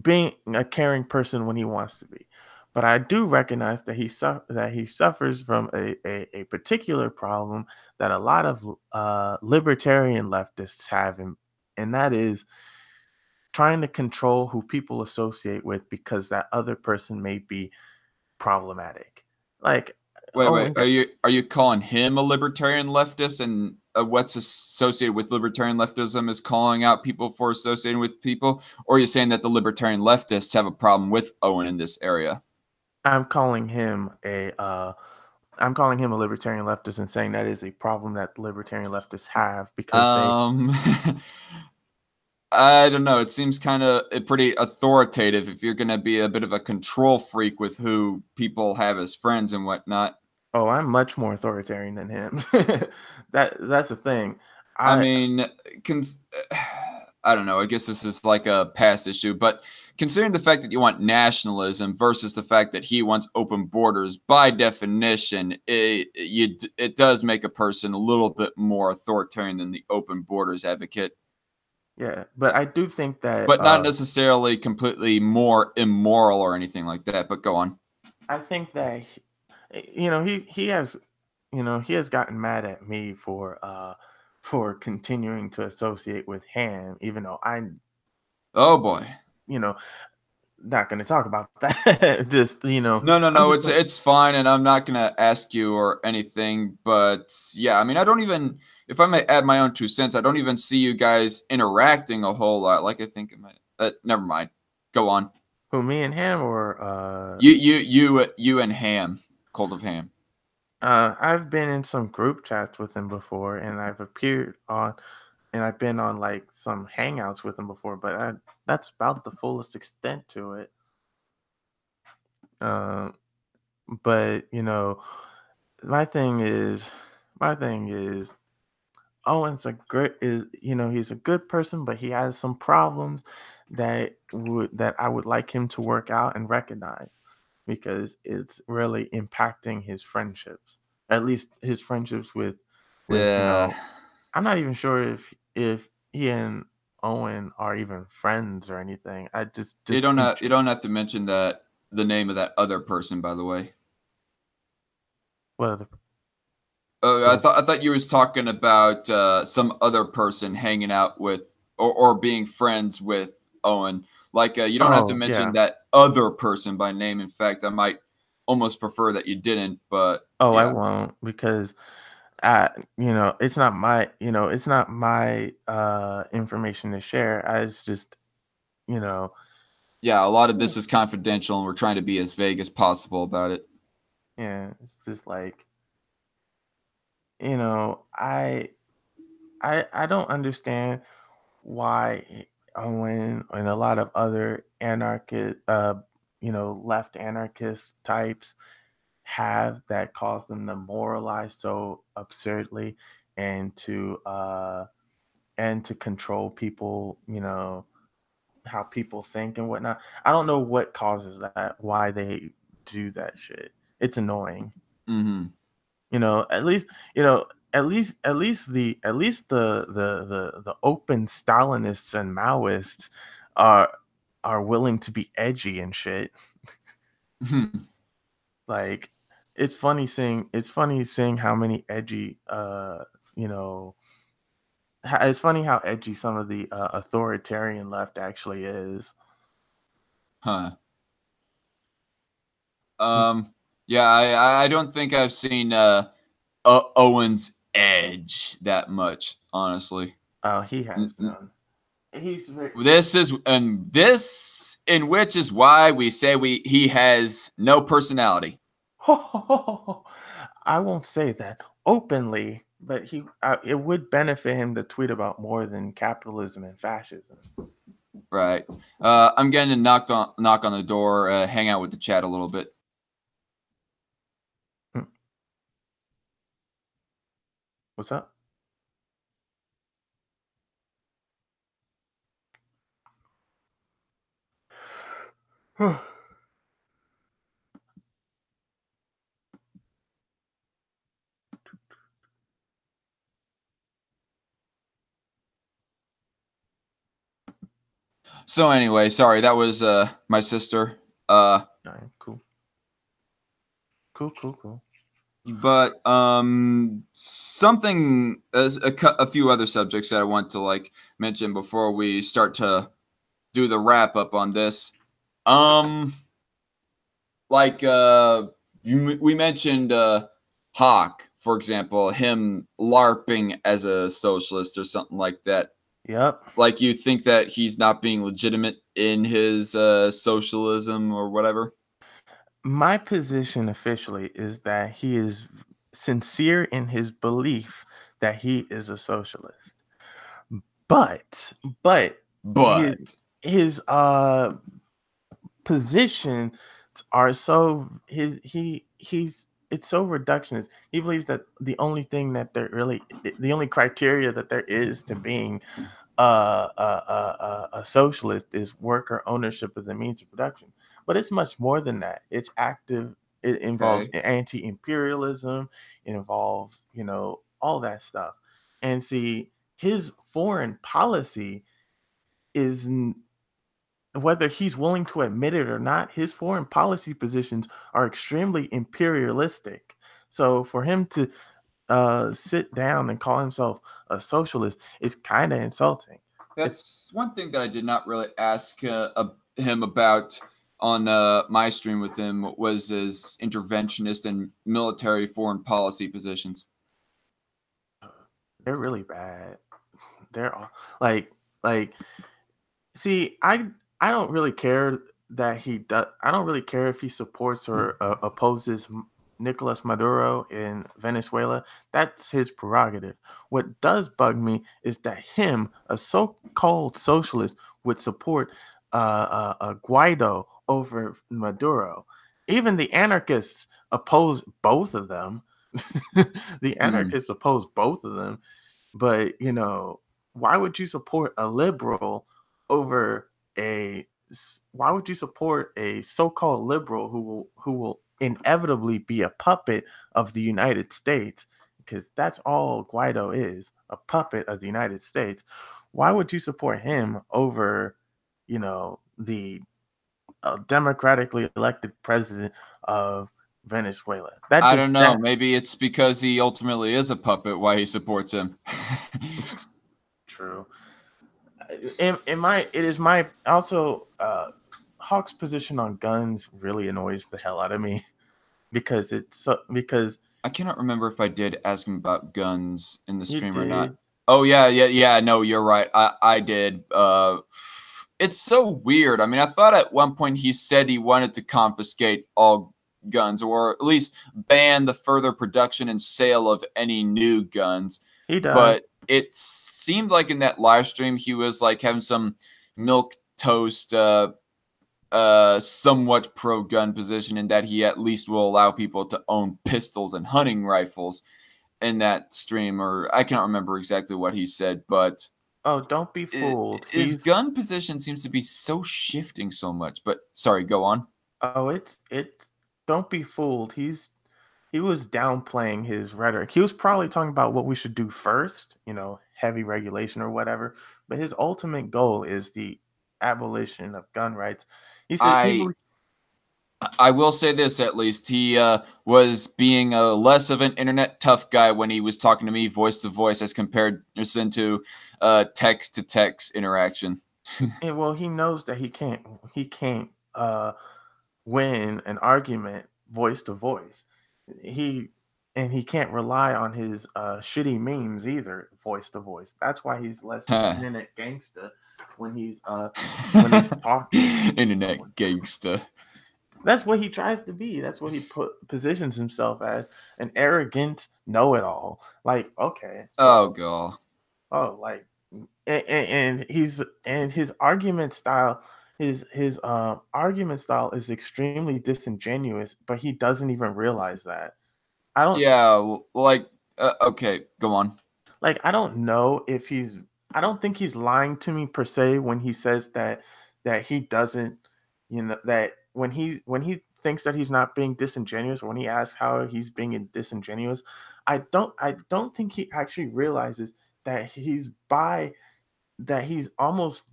being a caring person when he wants to be. But I do recognize that he suffers from a particular problem that a lot of libertarian leftists have, and that is trying to control who people associate with because that other person may be problematic. Like, Wait. oh, Are you calling him a libertarian leftist, and what's associated with libertarian leftism is calling out people for associating with people, or are you saying that the libertarian leftists have a problem with Owen in this area? I'm calling him a I'm calling him a libertarian leftist and saying that is a problem that libertarian leftists have because they Um, I don't know. It seems kind of pretty authoritative if you're going to be a bit of a control freak with who people have as friends and whatnot. oh, I'm much more authoritarian than him. That's the thing. I I mean, cons- I don't know. I guess this is like a past issue, but considering the fact that you want nationalism versus the fact that he wants open borders, by definition, it does make a person a little bit more authoritarian than the open borders advocate, Yeah, but I do think that but not necessarily completely more immoral or anything like that. But go on. I think that he has he has gotten mad at me for continuing to associate with him even though I'm Oh boy. you know not going to talk about that. Just I'm No. just It's going it's fine, and I'm not gonna ask you or anything. But yeah, I mean, I don't even, if I may add my own 2 cents, I don't even see you guys interacting a whole lot. Like I think it might. Never mind. Go on. who me and him or You and Ham, Cold of Ham. I've been in some group chats with him before, and I've appeared on, and I've been on like some hangouts with him before, but that's about the fullest extent to it. Uh, but my thing is, my thing is, Owen's a great is he's a good person, but he has some problems that I would like him to work out and recognize because it's really impacting his friendships. At least his friendships with Yeah, I'm not even sure if he and Owen are even friends or anything. I just think you don't have to mention that the name of that other person, by the way. what other Oh, what I thought you was talking about some other person hanging out with, or being friends with Owen. Like you don't have to oh mention yeah. that other person by name. In fact, I might almost prefer that you didn't. But Oh, I yeah, won't because it's not my information to share. I it's just, you know, yeah, a lot of yeah, this is confidential, and we're trying to be as vague as possible about it. yeah, it's just like, you know, I don't understand why Owen and a lot of other left anarchist types have that cause them to moralize so absurdly and to control people, how people think and whatnot. I don't know what causes that, why they do that shit. It's annoying. Hmm. At least, at least the open Stalinists and Maoists are are willing to be edgy and shit. Like it's funny seeing how many edgy you know it's funny how edgy some of the authoritarian left actually is. Huh. Um. Yeah, I don't think I've seen Owen's edge that much, honestly. Oh, he has none. He's very, This in which is why we say he has no personality. I won't say that openly, but it would benefit him to tweet about more than capitalism and fascism. Right. I'm getting to knock on the door, hang out with the chat a little bit. Hmm, what's up? So anyway, sorry, that was my sister. Uh, All right, cool, cool, cool, cool. but something as a few other subjects that I want to like mention before we start to do the wrap up on this. Um, like we mentioned Hawk, for example, him LARPing as a socialist or something like that. Yep. Like you think that he's not being legitimate in his socialism or whatever? My position officially is that he is sincere in his belief that he is a socialist. But his But his positions are so he's it's so reductionist. He believes that the only thing that there really the only criteria that there is to being a socialist is worker ownership of the means of production. But it's much more than that. It's active. It involves okay, anti-imperialism. It involves, all that stuff. And see, his foreign policy is whether he's willing to admit it or not, his foreign policy positions are extremely imperialistic. So for him to sit down and call himself a socialist is kind of insulting. It's that's one thing that I did not really ask him about on my stream with him was his interventionist and military foreign policy positions. they're really bad. They're all like see, I don't really care that he does. I don't really care if he supports or opposes Nicolas Maduro in Venezuela. That's his prerogative. What does bug me is that him, a so-called socialist, would support Guaido over Maduro. Even the anarchists oppose both of them. The Mm, anarchists oppose both of them, but why would you support a liberal over why would you support a so-called liberal who will inevitably be a puppet of the United States, because that's all Guaido is, a puppet of the United States. Why would you support him over the democratically elected president of Venezuela? That I just don't know. that Maybe it's because he ultimately is a puppet why he supports him. true. In my it is my also Hawk's position on guns really annoys the hell out of me because I cannot remember if I did ask him about guns in the you stream or not. did. Oh yeah. No, you're right. I did. It's so weird. I mean, I thought at one point he said he wanted to confiscate all guns, or at least ban the further production and sale of any new guns. He does. But it seemed like in that live stream he was like having some milk toast somewhat pro gun position in that he at least will allow people to own pistols and hunting rifles in that stream, or I can't remember exactly what he said, but Oh, don't be fooled. his He's gun position seems to be so shifting so much. But sorry, go on. oh it's don't be fooled. He was downplaying his rhetoric. He was probably talking about what we should do first, heavy regulation or whatever, but his ultimate goal is the abolition of gun rights. He said he I believes. I will say this at least. He was being a less of an internet tough guy when he was talking to me voice to voice as compared to text to text interaction. And well, he knows that he can't win an argument voice to voice. He and he can't rely on his shitty memes either voice to voice. That's why he's less of an internet gangster when he's talking to someone. Internet gangster. That's what he tries to be. That's what he positions himself as, an arrogant know-it-all. Like, okay, Oh so god. like and his argument style his argument style is extremely disingenuous, but he doesn't even realize that. I don't Yeah, like okay, go on. I don't know if I don't think he's lying to me per se when he says that he doesn't, that when he thinks that he's not being disingenuous, or when he asks how he's being disingenuous, I don't think he actually realizes that he's almost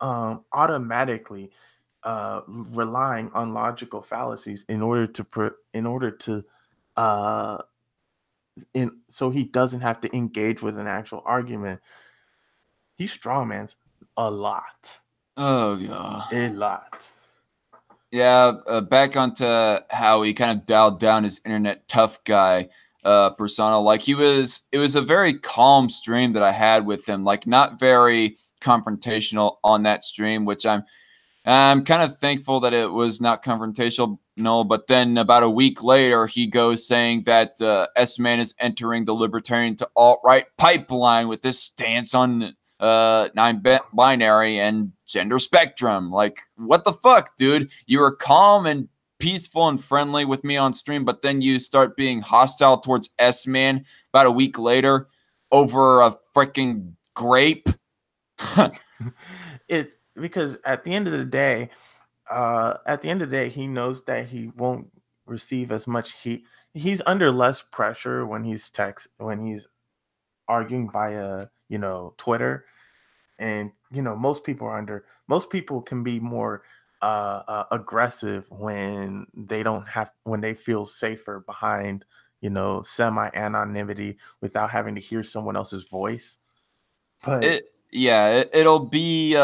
automatically relying on logical fallacies in order to uh so he doesn't have to engage with an actual argument. He strawmans a lot. Oh yeah. A lot. Yeah, back onto how he kind of dialed down his internet tough guy persona. Like it was a very calm stream that I had with him. Like not very confrontational on that stream, which I'm kind of thankful that it was not confrontational. No, but then about a week later, he goes saying that S-Man is entering the libertarian to alt-right pipeline with this stance on non-binary and gender spectrum. Like, what the fuck, dude? You were calm and peaceful and friendly with me on stream, but then you start being hostile towards S-Man about a week later over a freaking grape. It's because at the end of the day, he knows that he won't receive as much heat. He's under less pressure when he's arguing via, Twitter. And most people can be more aggressive when they feel safer behind, semi anonymity without having to hear someone else's voice. But It'll be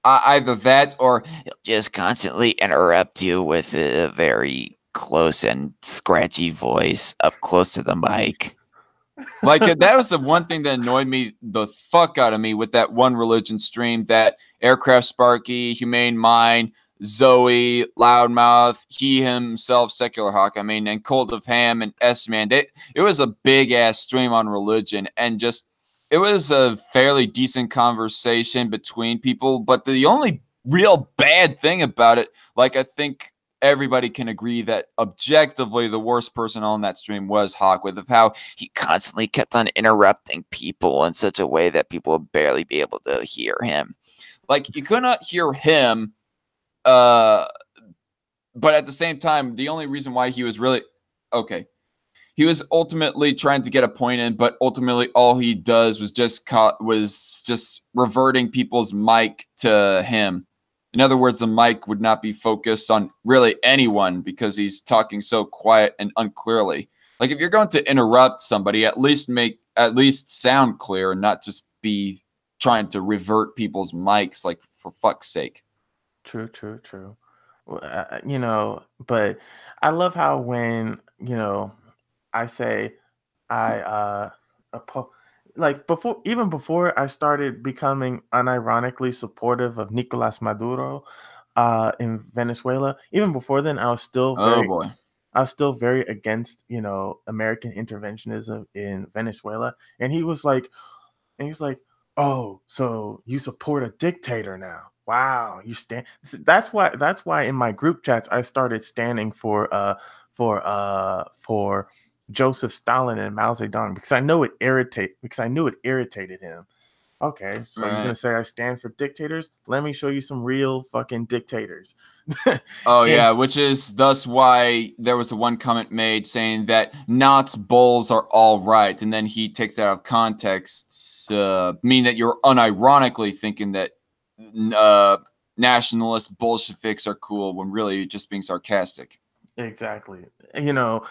either that or he'll just constantly interrupt you with a very close and scratchy voice up close to the mic. Like that was the one thing that annoyed me the fuck out of me with that one religion stream. That Aircraft Sparky, Humane Mind, Zoe, Loudmouth, he himself, Secular Hawk, I mean, and Cult of Ham and S-Man. It was a big ass stream on religion, and just it was a fairly decent conversation between people. But the only real bad thing about it, like I think everybody can agree that objectively the worst person on that stream was Hawk, with of how he constantly kept on interrupting people in such a way that people would barely be able to hear him. Like you could not hear him, but at the same time, the only reason why he was really okay, he was ultimately trying to get a point in, but ultimately all he does was just reverting people's mic to him. In other words, the mic would not be focused on really anyone because he's talking so quiet and unclearly. Like if you're going to interrupt somebody, at least sound clear and not just be trying to revert people's mics, like for fuck's sake. true, true, true. Well, but I love how when I say I like before I started becoming unironically supportive of Nicolas Maduro in Venezuela. Even before then, Oh boy. I was still very against American interventionism in Venezuela, and he's like, "Oh, so you support a dictator now? Wow, you stand." That's why in my group chats I started standing for Joseph Stalin and Mao Zedong because I knew it irritated him. Okay, so you're gonna Right. say I stand for dictators? Let me show you some real fucking dictators. Oh And yeah, which is thus why there was the one comment made saying that not bulls are all right, and then he takes that out of context, mean that you're unironically thinking that uh, nationalist Bolsheviks are cool when really you're just being sarcastic. exactly, I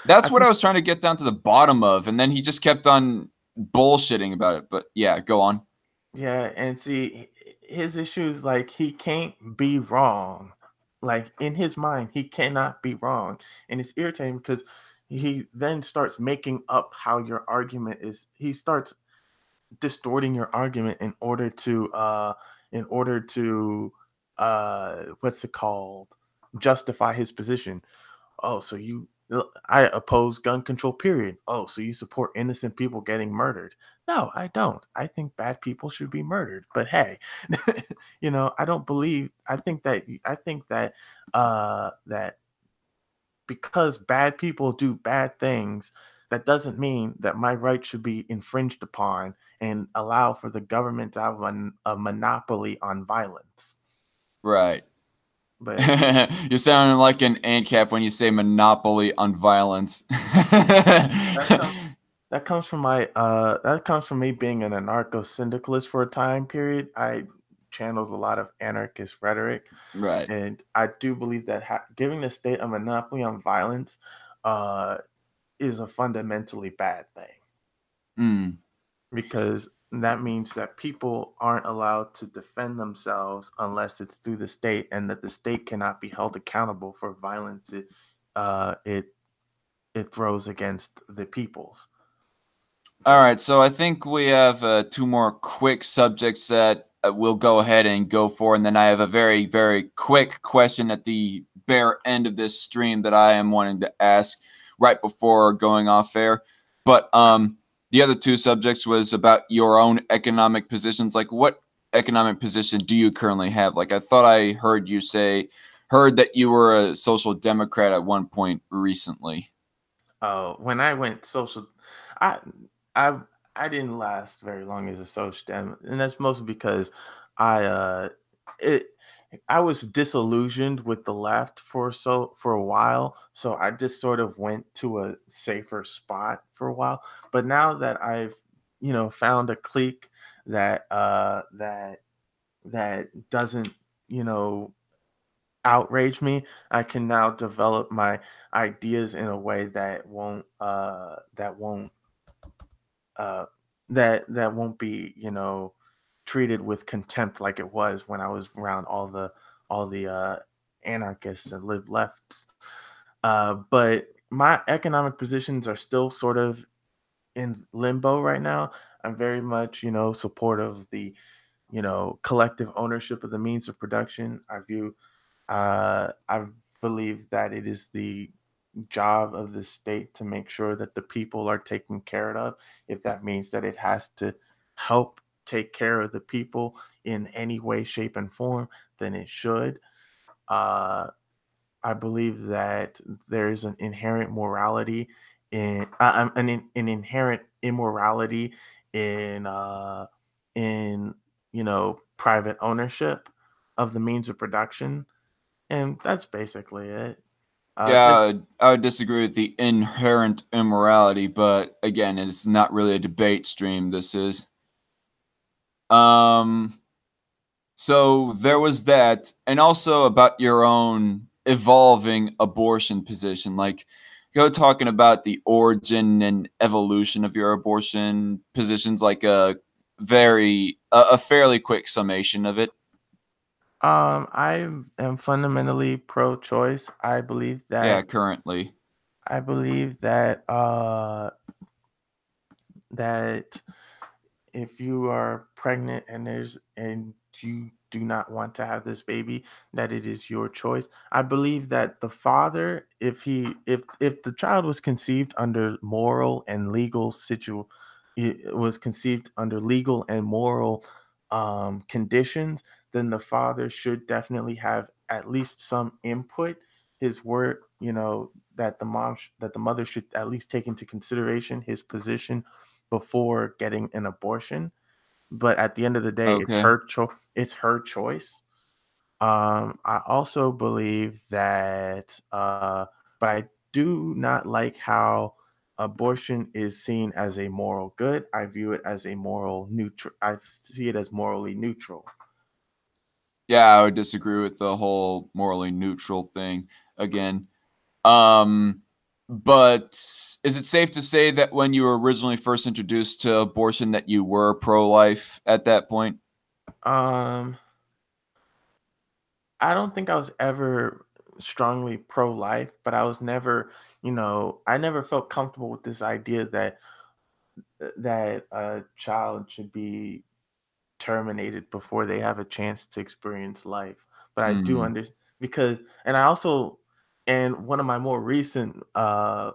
That's what I think was trying to get down to the bottom of, and then he just kept on bullshitting about it. But yeah, go on. yeah, and see his issues like he can't be wrong. Like in his mind, he cannot be wrong, and it's irritating because he then starts making up how your argument is. He starts distorting your argument in order to what's it called, justify his position. Oh, so I oppose gun control, period. Oh, so you support innocent people getting murdered. No, I don't. I think bad people should be murdered. But hey, I don't believe I think that because bad people do bad things, that doesn't mean that my rights should be infringed upon and allow for the government to have a monopoly on violence. Right. But You're sounding like an ANCAP when you say monopoly on violence. that comes that comes from me being an anarcho syndicalist for a time period. I channels a lot of anarchist rhetoric, Right. and I do believe that giving the state a monopoly on violence uh, is a fundamentally bad thing, Mm. because that means that people aren't allowed to defend themselves unless it's through the state, and that the state cannot be held accountable for violence uh, it it throws against the peoples. All right, so I think we have two more quick subjects that we'll go ahead and go for, and then I have a very, very quick question at the bare end of this stream that I am wanting to ask right before going off air. But the other two subjects was about your own economic positions. Like, what economic position do you currently have? Like, I thought I heard you heard that you were a social democrat at one point recently. Oh, when I went social, I I I didn't last very long as a social dem, and that's mostly because I it I was disillusioned with the left for a while, so I just sort of went to a safer spot for a while. But now that I've found a clique that doesn't you know outrage me, I can now develop my ideas in a way uh that won't be, treated with contempt like it was when I was around all the anarchists and live lefts. But my economic positions are still sort of in limbo right now. I'm very much, supportive of the, collective ownership of the means of production. I believe that it is the job of the state to make sure that the people are taken care of. If that means that it has to help take care of the people in any way, shape, and form, then it should. Uh, I believe that there is an inherent morality an inherent immorality in in private ownership of the means of production, and that's basically it. Just Yeah, I would disagree with the inherent immorality, but again, it's not really a debate stream. This is. Um, so there was that, and also about your own evolving abortion position. Like, go talking about the origin and evolution of your abortion positions, like a fairly quick summation of it. I am fundamentally pro-choice. Yeah, currently. I believe that if you are pregnant and you do not want to have this baby, that it is your choice. I believe that the father, if the child was conceived under moral and legal it was conceived under legal and moral conditions, then the father should definitely have at least some input. His word, that the mother should at least take into consideration his position before getting an abortion. But at the end of the day, Okay. it's her choice. I also believe that, but I do not like how abortion is seen as a moral good. I view it as a moral neutral. I see it as morally neutral. Yeah, I would disagree with the whole morally neutral thing again. Um, but is it safe to say that when you were originally first introduced to abortion that you were pro-life at that point? Um, I don't think I was ever strongly pro-life, but I never felt comfortable with this idea that a child should be terminated before they have a chance to experience life. But I do Mm, understand, because, and I also, and one of my more recent, my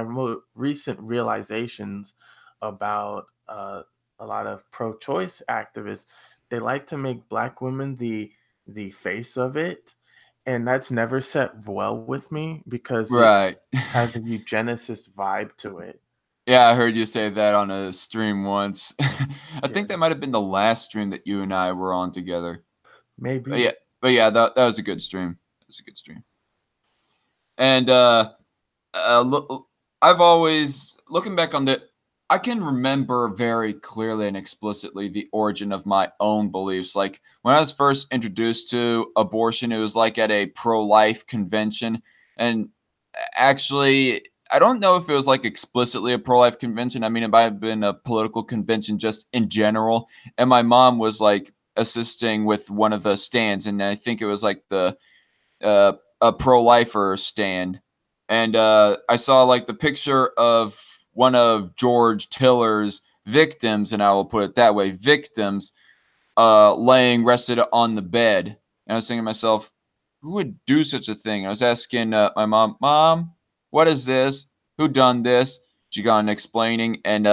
more recent realizations about a lot of pro-choice activists, they like to make black women the face of it, and that's never set well with me because it right. has a eugenicist vibe to it. Yeah, I heard you say that on a stream once. I Yeah, think that might have been the last stream that you and I were on together. But yeah, maybe. but yeah, that was a good stream. That was a good stream. And look, I've always looking back on the I can remember very clearly and explicitly the origin of my own beliefs. Like when I was first introduced to abortion, it was like at a pro-life convention. And actually, I don't know if it was like explicitly a pro-life convention. I mean, it might have been a political convention just in general. And my mom was like assisting with one of the stands, and I think it was like the a pro-lifer stand, and I saw like the picture of one of George Tiller's victims, and I will put it that way, victims, laying rested on the bed. And I was thinking to myself, who would do such a thing? I was asking my mom, Mom, what is this? Who done this? She got on explaining, and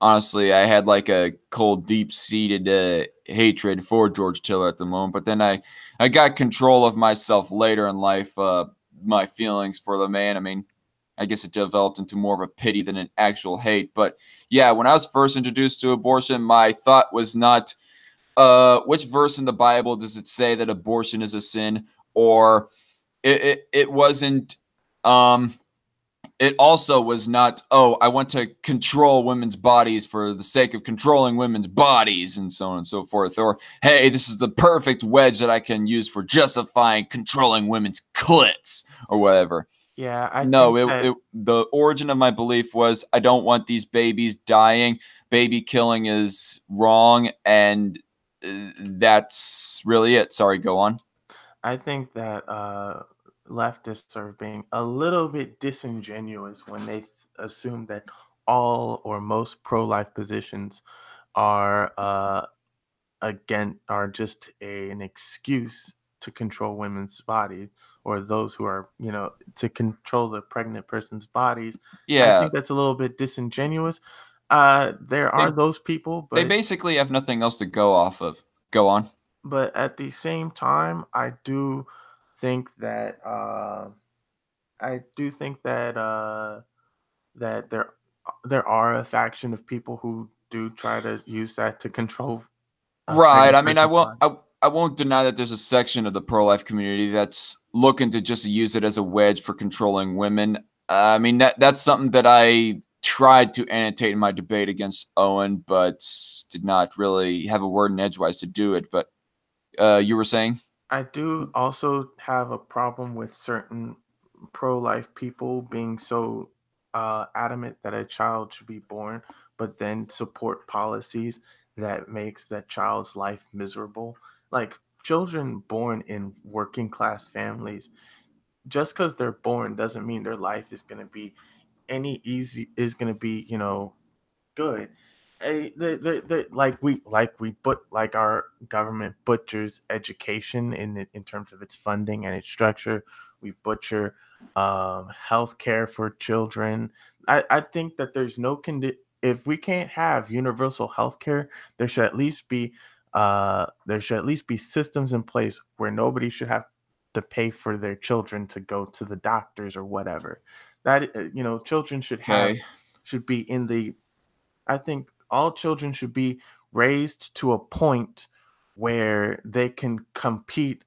honestly, I had like a cold, deep-seated hatred for George Tiller at the moment. But then I got control of myself later in life. My feelings for the man. I mean, I guess it developed into more of a pity than an actual hate. But yeah, when I was first introduced to abortion, my thought was not which verse in the Bible does it say that abortion is a sin, or it wasn't it also was not, oh, I want to control women's bodies for the sake of controlling women's bodies and so on and so forth, or hey, this is the perfect wedge that I can use for justifying controlling women's clits or whatever. Yeah, I No, think that the origin of my belief was I don't want these babies dying. Baby killing is wrong, and that's really it. Sorry, go on. I think that leftists are being a little bit disingenuous when they assume that all or most pro-life positions are again are just an excuse to control women's bodies, or those who are, to control the pregnant person's bodies. I Yeah, think that's a little bit disingenuous. There are they those people, they but basically have nothing else to go off of. Go on. at the same time, think that I do think that that there are a faction of people who do try to use that to control a Right. pregnant I mean, person's body. I won't deny that there's a section of the pro life community that's looking to just use it as a wedge for controlling women. I mean, that's something that I tried to annotate in my debate against Owen, but did not really have a word in edgewise to do it. But you were saying? I do also have a problem with certain pro-life people being so adamant that a child should be born, but then support policies that makes that child's life miserable. Like children born in working class families, just because they're born doesn't mean their life is going to be going to be, good. Like our government butchers education in terms of its funding and its structure. We butcher health care for children. I think that there's no if we can't have universal health care, there should at least be systems in place where nobody should have to pay for their children to go to the doctors or whatever. That children Okay. should be in the I think all children should be raised to a point where they can compete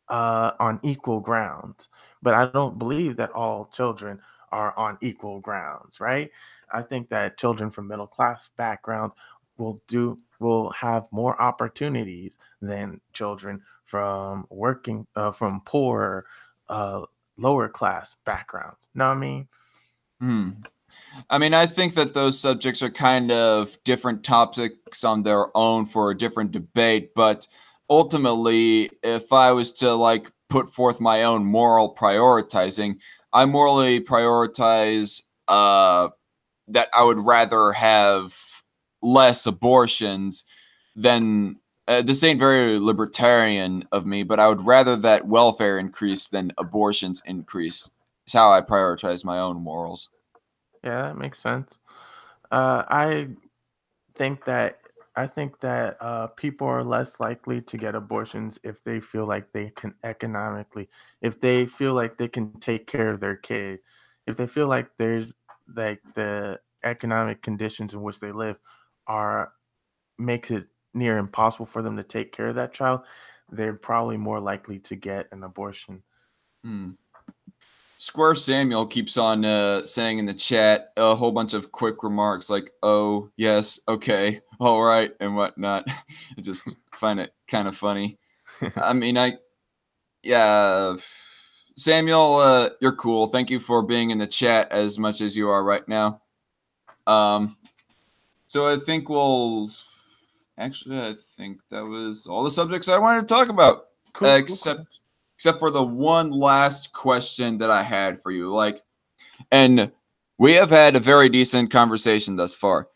on equal grounds. But I don't believe that all children are on equal grounds, right? I think that children from middle class backgrounds will have more opportunities than children from from poor uh, lower class backgrounds. Know what I mean? Hmm. I mean, I think that those subjects are kind of different topics on their own for a different debate, but ultimately, if I was to like put forth my own moral prioritizing, I morally prioritize that I would rather have less abortions than this ain't very libertarian of me, but I would rather that welfare increase than abortions increase. It's how I prioritize my own morals. Yeah, that makes sense. I think that people are less likely to get abortions if they feel like they can economically, if they feel like they can take care of their kid, if they feel like there's like the economic conditions in which they live are makes it near impossible for them to take care of that child, they're probably more likely to get an abortion. Hmm. Square Samuel keeps on saying in the chat a whole bunch of quick remarks like, oh, yes, okay, all right, and whatnot. I just find it kind of funny. I mean, yeah, Samuel, you're cool. Thank you for being in the chat as much as you are right now. So I think I think that was all the subjects I wanted to talk about, Cool, cool. except for the one last question that I had for you. And we have had a very decent conversation thus far,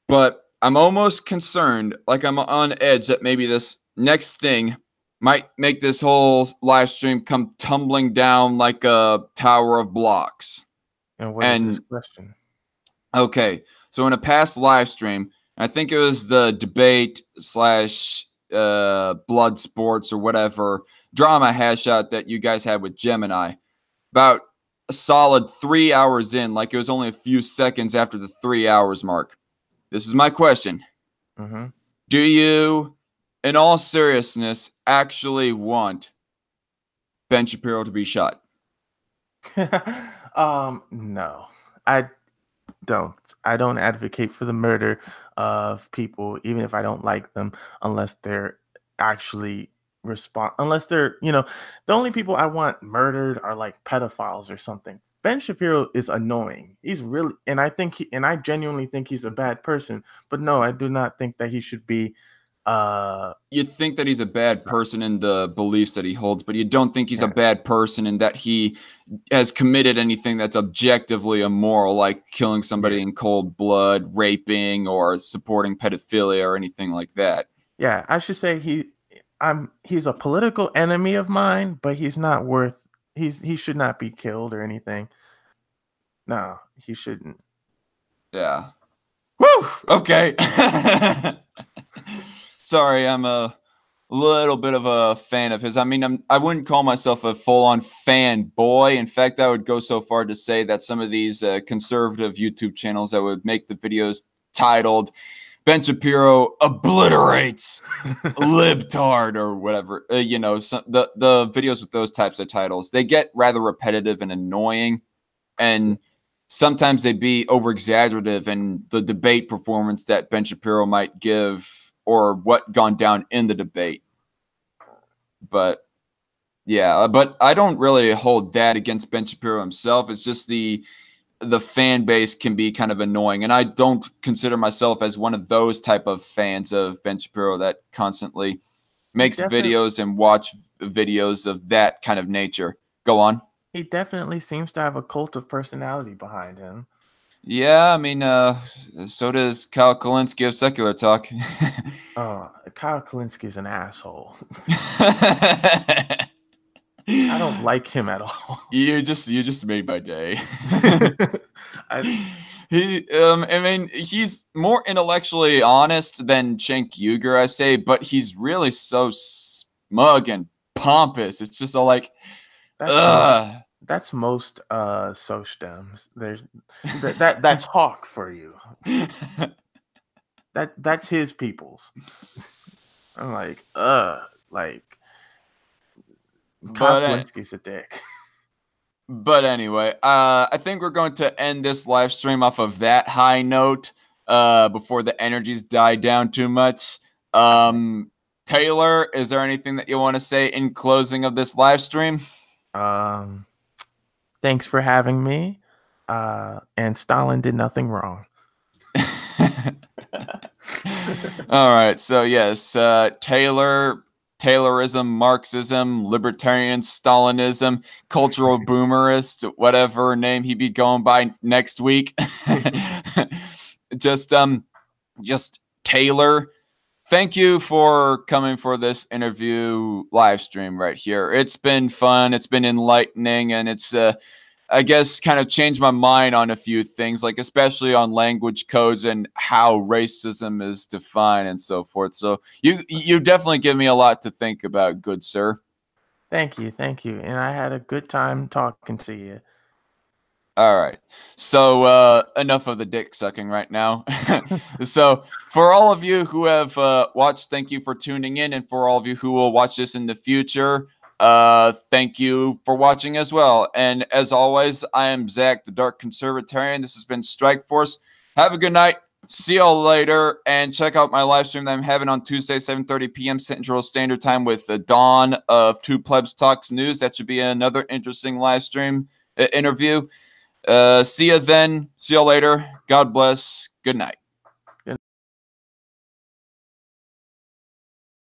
but I'm almost concerned, like I'm on edge that maybe this next thing might make this whole live stream come tumbling down like a tower of blocks. And what is this And question? okay, so in a past live stream, I think it was the debate slash blood sports or whatever drama hash out that you guys had with Gemini, about a solid 3 hours in, like it was only a few seconds after the 3 hours mark. This is my question. Mm-hmm. Do you, in all seriousness, actually want Ben Shapiro to be shot? No, I don't. I don't advocate for the murder of people, even if I don't like them, unless they're actually unless they're, the only people I want murdered are like pedophiles or something. Ben Shapiro is annoying. He's really, and I genuinely think he's a bad person. But no, I do not think that he should be. You think that he's a bad person in the beliefs that he holds, but you don't think he's a bad person in that he has committed anything that's objectively immoral, like killing somebody in cold blood, raping, or supporting pedophilia or anything like that. Yeah, I should say he's a political enemy of mine, but he's not worth he should not be killed or anything. No, he shouldn't. Yeah. Woo! Okay. Sorry, I'm a little bit of a fan of his. I mean, I wouldn't call myself a full-on fanboy. In fact, I would go so far to say that some of these conservative YouTube channels that would make the videos titled Ben Shapiro obliterates libtard or whatever, the videos with those types of titles, they get rather repetitive and annoying, and sometimes they be over exaggerative in the debate performance that Ben Shapiro might give or what gone down in the debate. But yeah, but I don't really hold that against Ben Shapiro himself. It's just the fan base can be kind of annoying, and I don't consider myself as one of those type of fans of Ben Shapiro that constantly makes videos and watch videos of that kind of nature. Go on. He definitely seems to have a cult of personality behind him. Yeah, I mean, so does Kyle Kalinske of Secular Talk. Oh, Kyle Kalinski's an asshole. I don't like him at all. You just made my day. I mean, he's more intellectually honest than Cenk Uygur, I say, but he's really so smug and pompous. It's just all like, that's most SOCDEMs. There's that's Hawk for you. That's his people's. I'm like Kyle Kalinski's a dick. But anyway, I think we're going to end this live stream off of that high note before the energies die down too much. Taylor, is there anything that you want to say in closing of this live stream? Thanks for having me. And Stalin did nothing wrong. All right. So yes, Taylorism, Marxism, Libertarian, Stalinism, Cultural Boomerist, whatever name he be going by next week. just Taylor. Thank you for coming for this interview live stream right here. It's been fun. It's been enlightening, and it's I guess kind of changed my mind on a few things, like especially on language codes and how racism is defined and so forth. So you definitely give me a lot to think about, good sir. Thank you. And I had a good time talking to you. All right. So enough of the dick sucking right now. So for all of you who have watched, thank you for tuning in. And for all of you who will watch this in the future, Thank you for watching as well. And as always, I am Zach, the Dark Conservatarian. This has been Strike Force. Have a good night. See y'all later. And check out my live stream that I'm having on Tuesday, 7:30 p.m. Central Standard Time with the dawn of Two Plebs Talks News. That should be another interesting live stream interview. See you then. See y'all later. God bless. Good night.